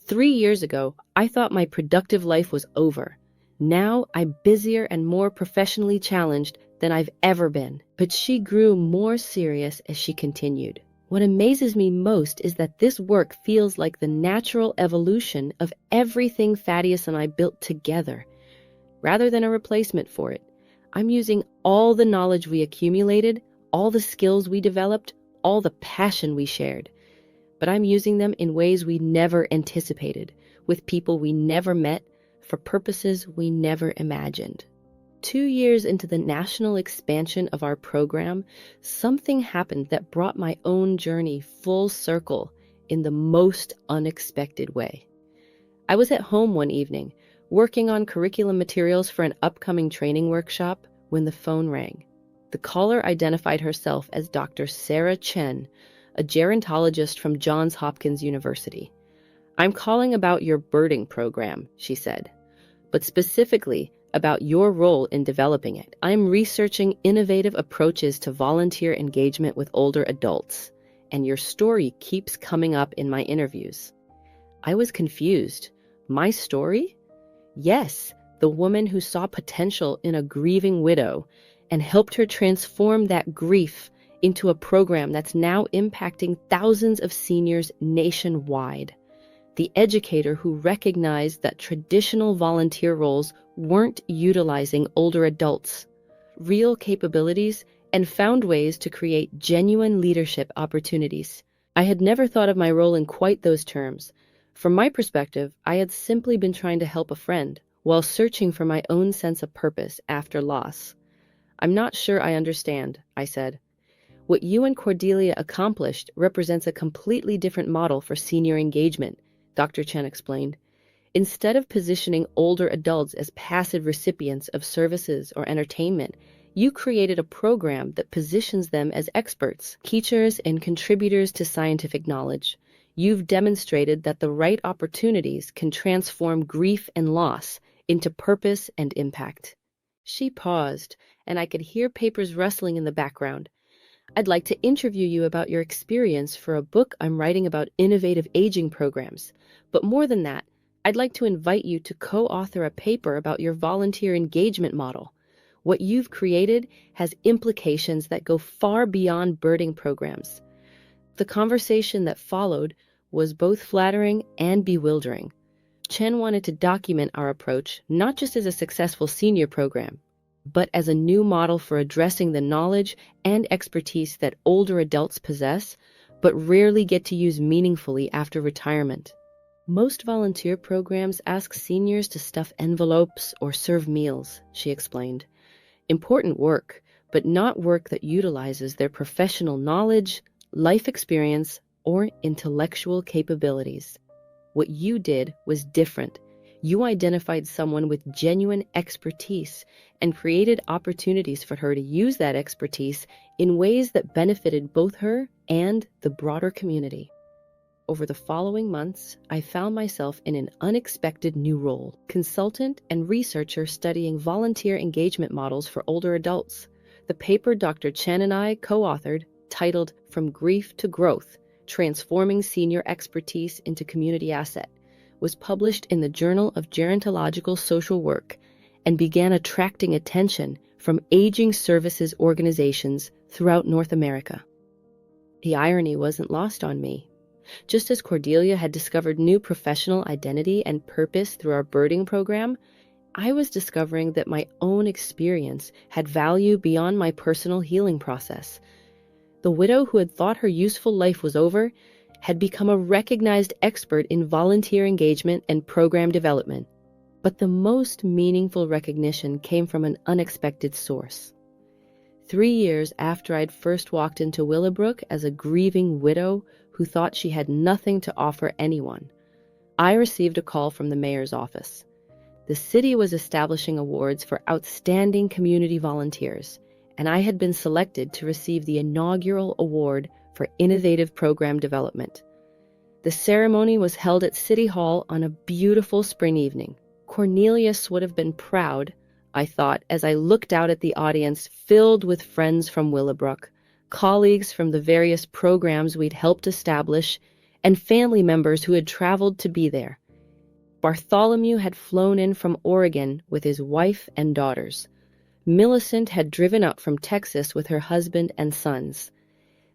3 years ago, I thought my productive life was over. Now I'm busier and more professionally challenged than I've ever been. But she grew more serious as she continued. What amazes me most is that this work feels like the natural evolution of everything Thaddeus and I built together, rather than a replacement for it. I'm using all the knowledge we accumulated, all the skills we developed, all the passion we shared. But I'm using them in ways we never anticipated, with people we never met, for purposes we never imagined. 2 years into the national expansion of our program, something happened that brought my own journey full circle in the most unexpected way. I was at home one evening, working on curriculum materials for an upcoming training workshop, when the phone rang. The caller identified herself as Dr. Sarah Chen, a gerontologist from Johns Hopkins University. "I'm calling about your birding program," she said, "but specifically about your role in developing it. I'm researching innovative approaches to volunteer engagement with older adults, and your story keeps coming up in my interviews." I was confused. My story? Yes, the woman who saw potential in a grieving widow and helped her transform that grief into a program that's now impacting thousands of seniors nationwide. The educator who recognized that traditional volunteer roles weren't utilizing older adults' real capabilities and found ways to create genuine leadership opportunities. I had never thought of my role in quite those terms. From my perspective, I had simply been trying to help a friend while searching for my own sense of purpose after loss. "I'm not sure I understand," I said. "What you and Cordelia accomplished represents a completely different model for senior engagement," Dr. Chen explained. "Instead of positioning older adults as passive recipients of services or entertainment, you created a program that positions them as experts, teachers, and contributors to scientific knowledge. You've demonstrated that the right opportunities can transform grief and loss into purpose and impact." She paused, and I could hear papers rustling in the background. "I'd like to interview you about your experience for a book I'm writing about innovative aging programs. But more than that, I'd like to invite you to co-author a paper about your volunteer engagement model. What you've created has implications that go far beyond birding programs." The conversation that followed was both flattering and bewildering. Chen wanted to document our approach not just as a successful senior program, but as a new model for addressing the knowledge and expertise that older adults possess, but rarely get to use meaningfully after retirement. "Most volunteer programs ask seniors to stuff envelopes or serve meals," she explained. "Important work, but not work that utilizes their professional knowledge, life experience, or intellectual capabilities. What you did was different. You identified someone with genuine expertise and created opportunities for her to use that expertise in ways that benefited both her and the broader community." Over the following months, I found myself in an unexpected new role, consultant and researcher studying volunteer engagement models for older adults. The paper Dr. Chen and I co-authored, titled "From Grief to Growth: Transforming Senior Expertise into Community Asset," was published in the Journal of Gerontological Social Work and began attracting attention from aging services organizations throughout North America. The irony wasn't lost on me. Just as Cordelia had discovered new professional identity and purpose through our birding program, I was discovering that my own experience had value beyond my personal healing process. The widow who had thought her useful life was over had become a recognized expert in volunteer engagement and program development. But the most meaningful recognition came from an unexpected source. 3 years after I'd first walked into Willowbrook as a grieving widow who thought she had nothing to offer anyone, I received a call from the mayor's office. The city was establishing awards for outstanding community volunteers, and I had been selected to receive the inaugural award for innovative program development. The ceremony was held at City Hall on a beautiful spring evening. Cornelius would have been proud, I thought, as I looked out at the audience filled with friends from Willowbrook, colleagues from the various programs we'd helped establish, and family members who had traveled to be there. Bartholomew had flown in from Oregon with his wife and daughters. Millicent had driven up from Texas with her husband and sons.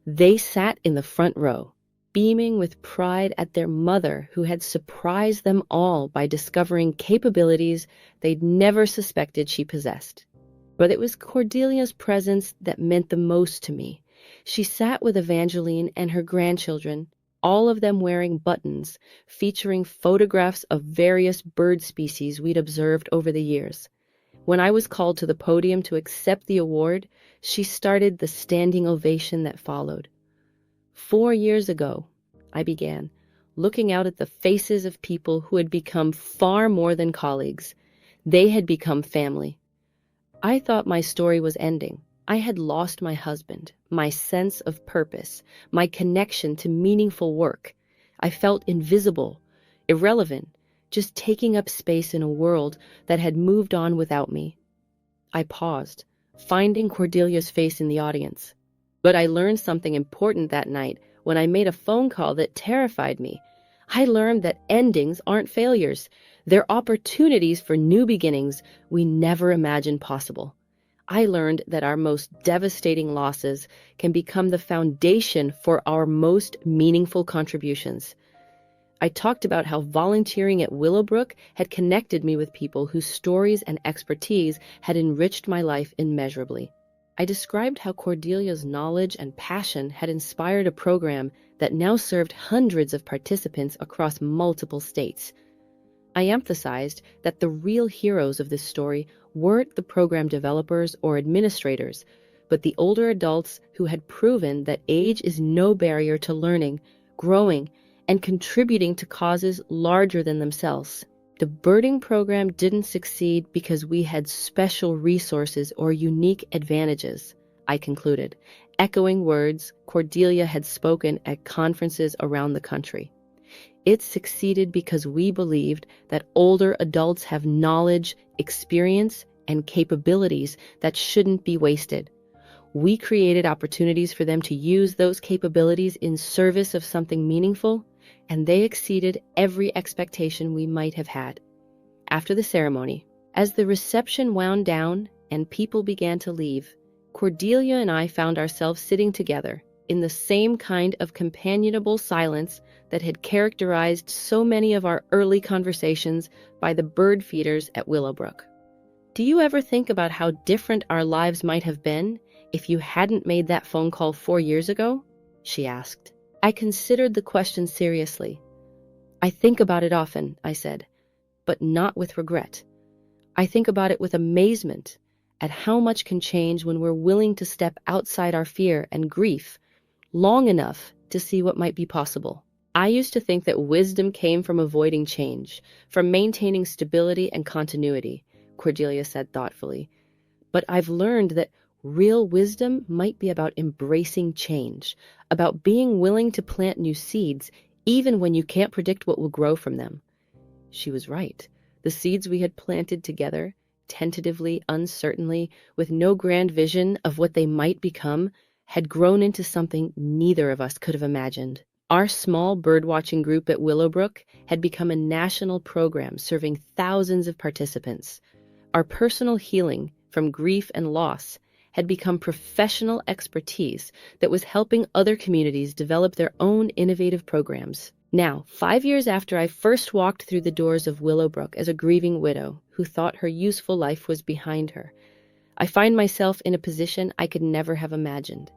They sat in the front row, beaming with pride at their mother who had surprised them all by discovering capabilities they'd never suspected she possessed. But it was Cordelia's presence that meant the most to me. She sat with Evangeline and her grandchildren, all of them wearing buttons featuring photographs of various bird species we'd observed over the years. When I was called to the podium to accept the award, she started the standing ovation that followed. 4 years ago, I began, looking out at the faces of people who had become far more than colleagues. They had become family. I thought my story was ending. I had lost my husband, my sense of purpose, my connection to meaningful work. I felt invisible, irrelevant, just taking up space in a world that had moved on without me. I paused, finding Cordelia's face in the audience. But I learned something important that night when I made a phone call that terrified me. I learned that endings aren't failures. They're opportunities for new beginnings we never imagined possible. I learned that our most devastating losses can become the foundation for our most meaningful contributions. I talked about how volunteering at Willowbrook had connected me with people whose stories and expertise had enriched my life immeasurably. I described how Cordelia's knowledge and passion had inspired a program that now served hundreds of participants across multiple states. I emphasized that the real heroes of this story weren't the program developers or administrators, but the older adults who had proven that age is no barrier to learning, growing, and contributing to causes larger than themselves. The birding program didn't succeed because we had special resources or unique advantages, I concluded, echoing words Cordelia had spoken at conferences around the country. It succeeded because we believed that older adults have knowledge, experience, and capabilities that shouldn't be wasted. We created opportunities for them to use those capabilities in service of something meaningful, and they exceeded every expectation we might have had. After the ceremony, as the reception wound down and people began to leave, Cordelia and I found ourselves sitting together in the same kind of companionable silence that had characterized so many of our early conversations by the bird feeders at Willowbrook. Do you ever think about how different our lives might have been if you hadn't made that phone call 4 years ago? She asked. I considered the question seriously. I think about it often, I said, but not with regret. I think about it with amazement at how much can change when we're willing to step outside our fear and grief long enough to see what might be possible. I used to think that wisdom came from avoiding change, from maintaining stability and continuity, Cordelia said thoughtfully. But I've learned that real wisdom might be about embracing change, about being willing to plant new seeds, even when you can't predict what will grow from them. She was right. The seeds we had planted together, tentatively, uncertainly, with no grand vision of what they might become, had grown into something neither of us could have imagined. Our small birdwatching group at Willowbrook had become a national program serving thousands of participants. Our personal healing from grief and loss had become professional expertise that was helping other communities develop their own innovative programs. Now, 5 years after I first walked through the doors of Willowbrook as a grieving widow who thought her useful life was behind her, I find myself in a position I could never have imagined.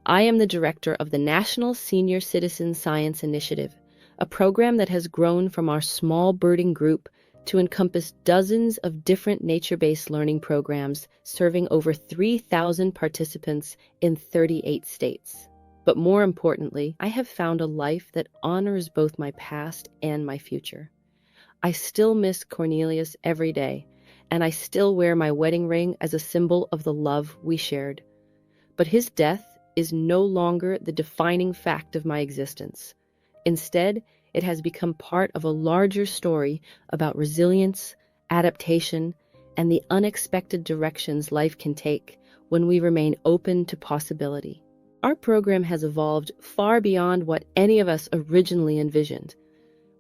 I am the director of the National Senior Citizen Science Initiative, a program that has grown from our small birding group to encompass dozens of different nature-based learning programs serving over 3,000 participants in 38 states. But more importantly, I have found a life that honors both my past and my future. I still miss Cornelius every day, and I still wear my wedding ring as a symbol of the love we shared. But his death is no longer the defining fact of my existence. Instead, it has become part of a larger story about resilience, adaptation, and the unexpected directions life can take when we remain open to possibility. Our program has evolved far beyond what any of us originally envisioned.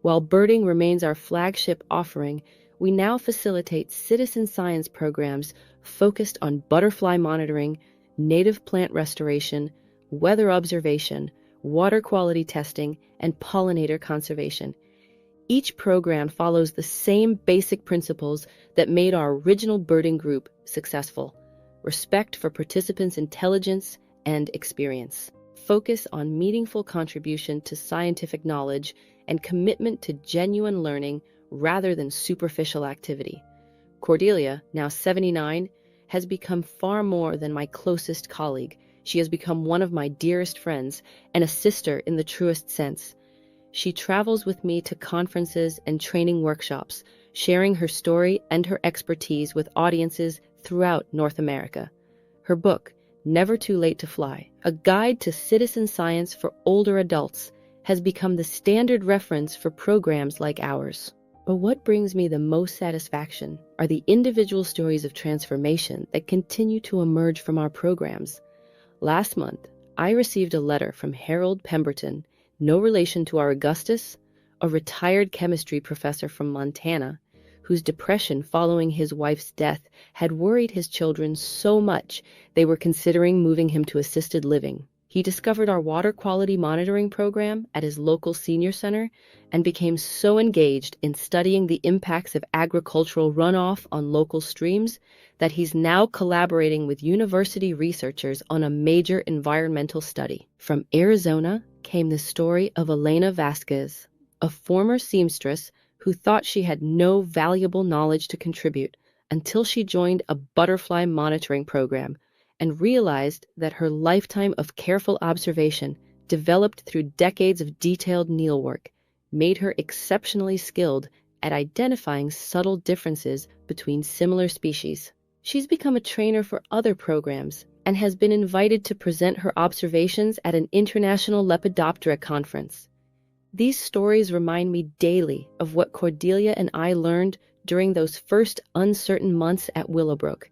While birding remains our flagship offering, we now facilitate citizen science programs focused on butterfly monitoring, native plant restoration, weather observation, water quality testing, and pollinator conservation. Each program follows the same basic principles that made our original birding group successful: respect for participants' intelligence and experience, focus on meaningful contribution to scientific knowledge, and commitment to genuine learning rather than superficial activity. Cordelia, now 79, has become far more than my closest colleague. She has become one of my dearest friends and a sister in the truest sense. She travels with me to conferences and training workshops, sharing her story and her expertise with audiences throughout North America. Her book, Never Too Late to Fly, a guide to citizen science for older adults, has become the standard reference for programs like ours. But what brings me the most satisfaction are the individual stories of transformation that continue to emerge from our programs. Last month, I received a letter from Harold Pemberton, no relation to our Augustus, a retired chemistry professor from Montana, whose depression following his wife's death had worried his children so much they were considering moving him to assisted living. He discovered our water quality monitoring program at his local senior center and became so engaged in studying the impacts of agricultural runoff on local streams that he's now collaborating with university researchers on a major environmental study. From Arizona came the story of Elena Vasquez, a former seamstress who thought she had no valuable knowledge to contribute until she joined a butterfly monitoring program and realized that her lifetime of careful observation, developed through decades of detailed needlework, made her exceptionally skilled at identifying subtle differences between similar species. She's become a trainer for other programs and has been invited to present her observations at an international Lepidoptera conference. These stories remind me daily of what Cordelia and I learned during those first uncertain months at Willowbrook.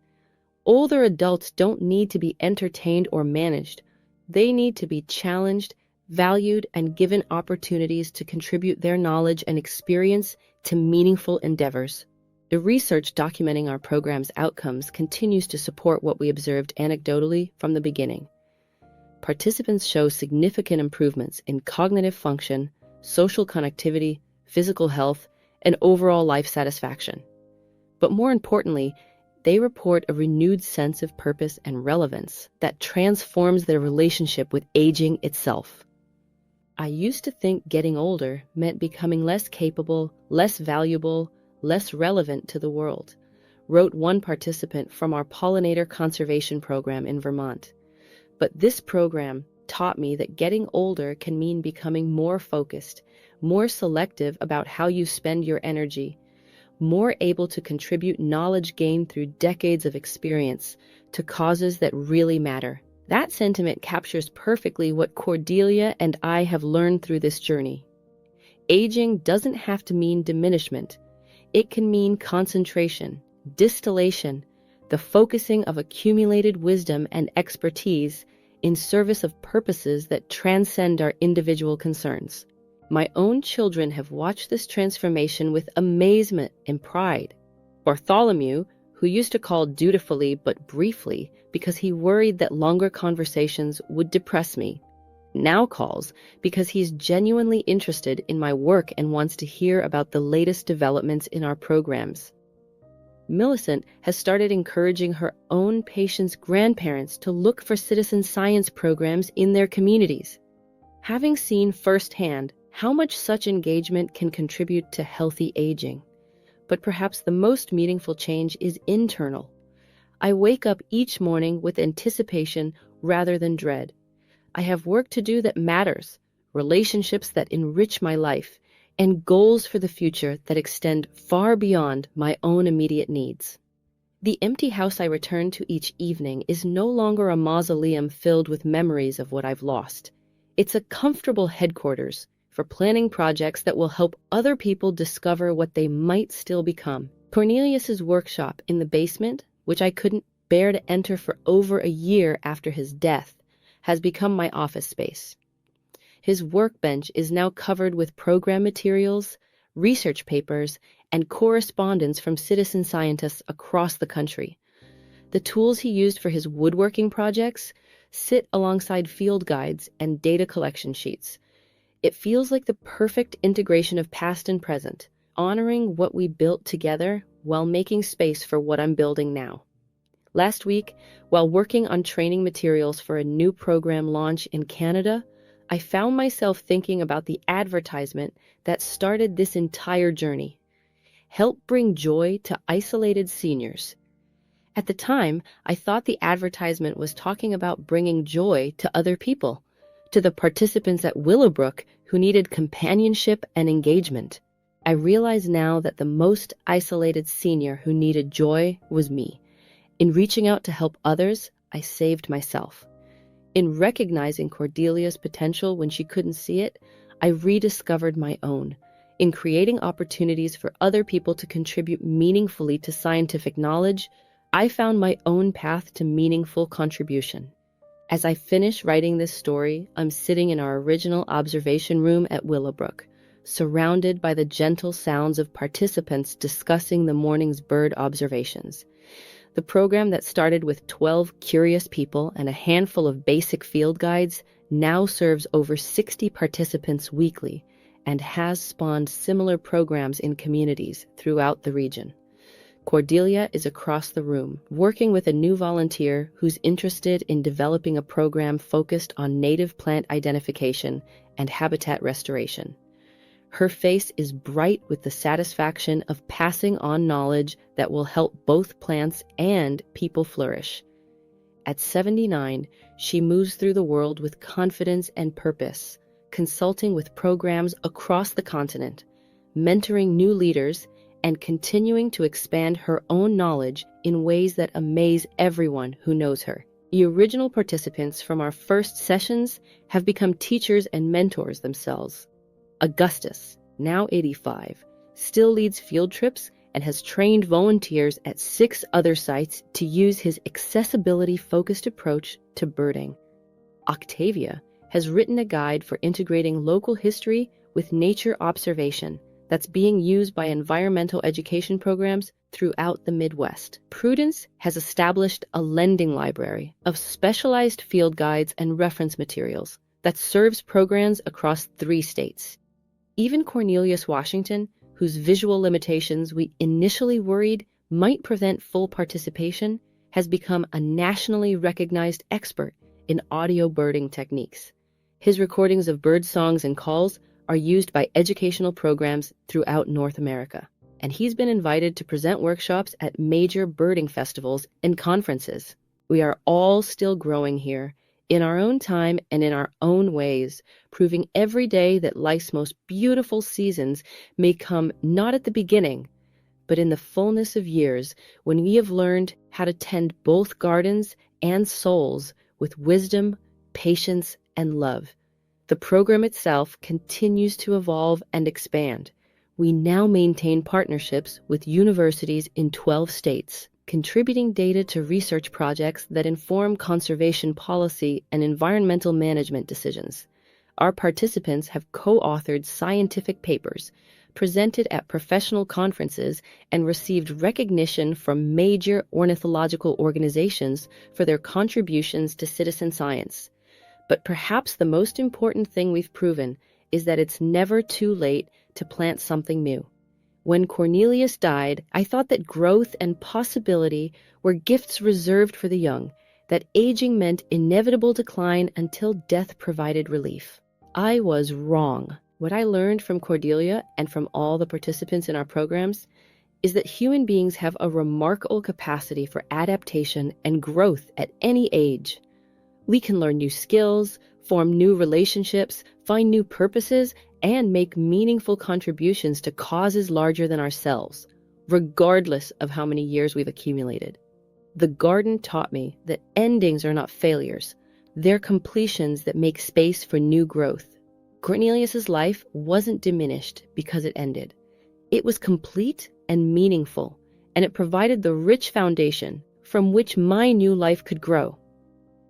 Older adults don't need to be entertained or managed. They need to be challenged, valued, and given opportunities to contribute their knowledge and experience to meaningful endeavors. The research documenting our program's outcomes continues to support what we observed anecdotally from the beginning. Participants show significant improvements in cognitive function, social connectivity, physical health, and overall life satisfaction. But more importantly, they report a renewed sense of purpose and relevance that transforms their relationship with aging itself. I used to think getting older meant becoming less capable, less valuable, less relevant to the world, wrote one participant from our pollinator conservation program in Vermont. But this program taught me that getting older can mean becoming more focused, more selective about how you spend your energy, more able to contribute knowledge gained through decades of experience to causes that really matter. That sentiment captures perfectly what Cordelia and I have learned through this journey. Aging doesn't have to mean diminishment. It can mean concentration, distillation, the focusing of accumulated wisdom and expertise in service of purposes that transcend our individual concerns. My own children have watched this transformation with amazement and pride. Bartholomew, who used to call dutifully but briefly because he worried that longer conversations would depress me, now calls because he's genuinely interested in my work and wants to hear about the latest developments in our programs. Millicent has started encouraging her own patients' grandparents to look for citizen science programs in their communities. Having seen firsthand how much such engagement can contribute to healthy aging. But perhaps the most meaningful change is internal. I wake up each morning with anticipation rather than dread. I have work to do that matters, relationships that enrich my life, and goals for the future that extend far beyond my own immediate needs. The empty house I return to each evening is no longer a mausoleum filled with memories of what I've lost. It's a comfortable headquarters for planning projects that will help other people discover what they might still become. Cornelius's workshop in the basement, which I couldn't bear to enter for over a year after his death, has become my office space. His workbench is now covered with program materials, research papers, and correspondence from citizen scientists across the country. The tools he used for his woodworking projects sit alongside field guides and data collection sheets. It feels like the perfect integration of past and present, honoring what we built together while making space for what I'm building now. Last week, while working on training materials for a new program launch in Canada, I found myself thinking about the advertisement that started this entire journey. Help bring joy to isolated seniors. At the time, I thought the advertisement was talking about bringing joy to other people, to the participants at Willowbrook who needed companionship and engagement. I realize now that the most isolated senior who needed joy was me. In reaching out to help others, I saved myself. In recognizing Cordelia's potential when she couldn't see it, I rediscovered my own. In creating opportunities for other people to contribute meaningfully to scientific knowledge, I found my own path to meaningful contribution. As I finish writing this story, I'm sitting in our original observation room at Willowbrook, surrounded by the gentle sounds of participants discussing the morning's bird observations. The program that started with 12 curious people and a handful of basic field guides now serves over 60 participants weekly and has spawned similar programs in communities throughout the region. Cordelia is across the room, working with a new volunteer who's interested in developing a program focused on native plant identification and habitat restoration. Her face is bright with the satisfaction of passing on knowledge that will help both plants and people flourish. At 79, she moves through the world with confidence and purpose, consulting with programs across the continent, mentoring new leaders, and continuing to expand her own knowledge in ways that amaze everyone who knows her. The original participants from our first sessions have become teachers and mentors themselves. Augustus, now 85, still leads field trips and has trained volunteers at 6 other sites to use his accessibility-focused approach to birding. Octavia has written a guide for integrating local history with nature observation that's being used by environmental education programs throughout the Midwest. Prudence has established a lending library of specialized field guides and reference materials that serves programs across 3 states. Even Cornelius Washington, whose visual limitations we initially worried might prevent full participation, has become a nationally recognized expert in audio birding techniques. His recordings of bird songs and calls are used by educational programs throughout North America, and he's been invited to present workshops at major birding festivals and conferences. We are all still growing here, in our own time and in our own ways, proving every day that life's most beautiful seasons may come not at the beginning, but in the fullness of years when we have learned how to tend both gardens and souls with wisdom, patience, and love. The program itself continues to evolve and expand. We now maintain partnerships with universities in 12 states, contributing data to research projects that inform conservation policy and environmental management decisions. Our participants have co-authored scientific papers, presented at professional conferences, and received recognition from major ornithological organizations for their contributions to citizen science. But perhaps the most important thing we've proven is that it's never too late to plant something new. When Cornelius died, I thought that growth and possibility were gifts reserved for the young, that aging meant inevitable decline until death provided relief. I was wrong. What I learned from Cordelia and from all the participants in our programs is that human beings have a remarkable capacity for adaptation and growth at any age. We can learn new skills, form new relationships, find new purposes, and make meaningful contributions to causes larger than ourselves, regardless of how many years we've accumulated. The garden taught me that endings are not failures. They're completions that make space for new growth. Cornelius's life wasn't diminished because it ended. It was complete and meaningful, and it provided the rich foundation from which my new life could grow.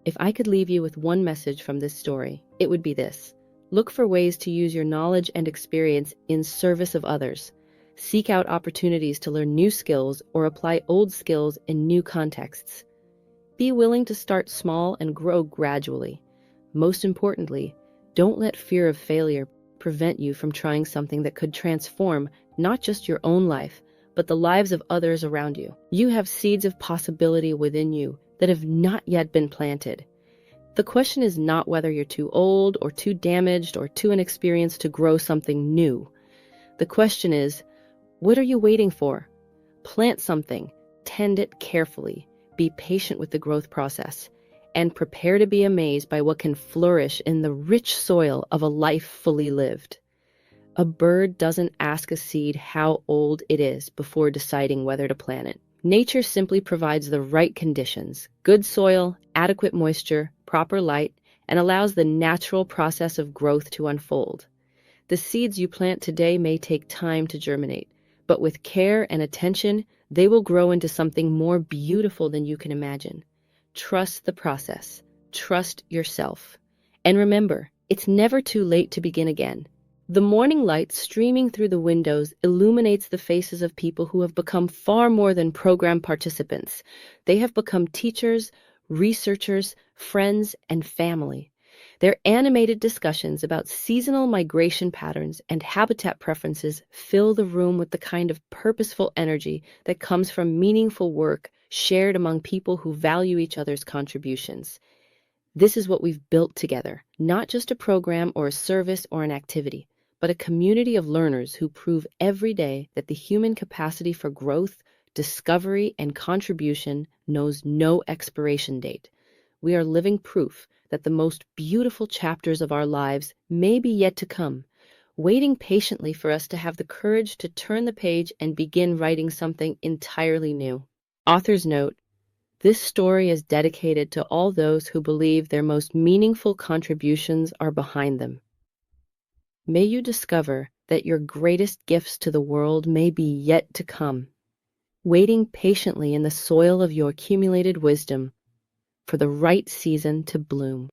If I could leave you with one message from this story, it would be this. Look for ways to use your knowledge and experience in service of others. Seek out opportunities to learn new skills or apply old skills in new contexts. Be willing to start small and grow gradually. Most importantly, don't let fear of failure prevent you from trying something that could transform not just your own life, but the lives of others around you. You have seeds of possibility within you that have not yet been planted. The question is not whether you're too old or too damaged or too inexperienced to grow something new. The question is, what are you waiting for? Plant something, tend it carefully, be patient with the growth process, and prepare to be amazed by what can flourish in the rich soil of a life fully lived. A bird doesn't ask a seed how old it is before deciding whether to plant it. Nature simply provides the right conditions, good soil, adequate moisture, proper light, and allows the natural process of growth to unfold. The seeds you plant today may take time to germinate, but with care and attention, they will grow into something more beautiful than you can imagine. Trust the process. Trust yourself. And remember, it's never too late to begin again. The morning light streaming through the windows illuminates the faces of people who have become far more than program participants. They have become teachers, researchers, friends, and family. Their animated discussions about seasonal migration patterns and habitat preferences fill the room with the kind of purposeful energy that comes from meaningful work shared among people who value each other's contributions. This is what we've built together, not just a program or a service or an activity, but a community of learners who prove every day that the human capacity for growth, discovery, and contribution knows no expiration date. We are living proof that the most beautiful chapters of our lives may be yet to come, waiting patiently for us to have the courage to turn the page and begin writing something entirely new. Author's note: this story is dedicated to all those who believe their most meaningful contributions are behind them. May you discover that your greatest gifts to the world may be yet to come, waiting patiently in the soil of your accumulated wisdom for the right season to bloom.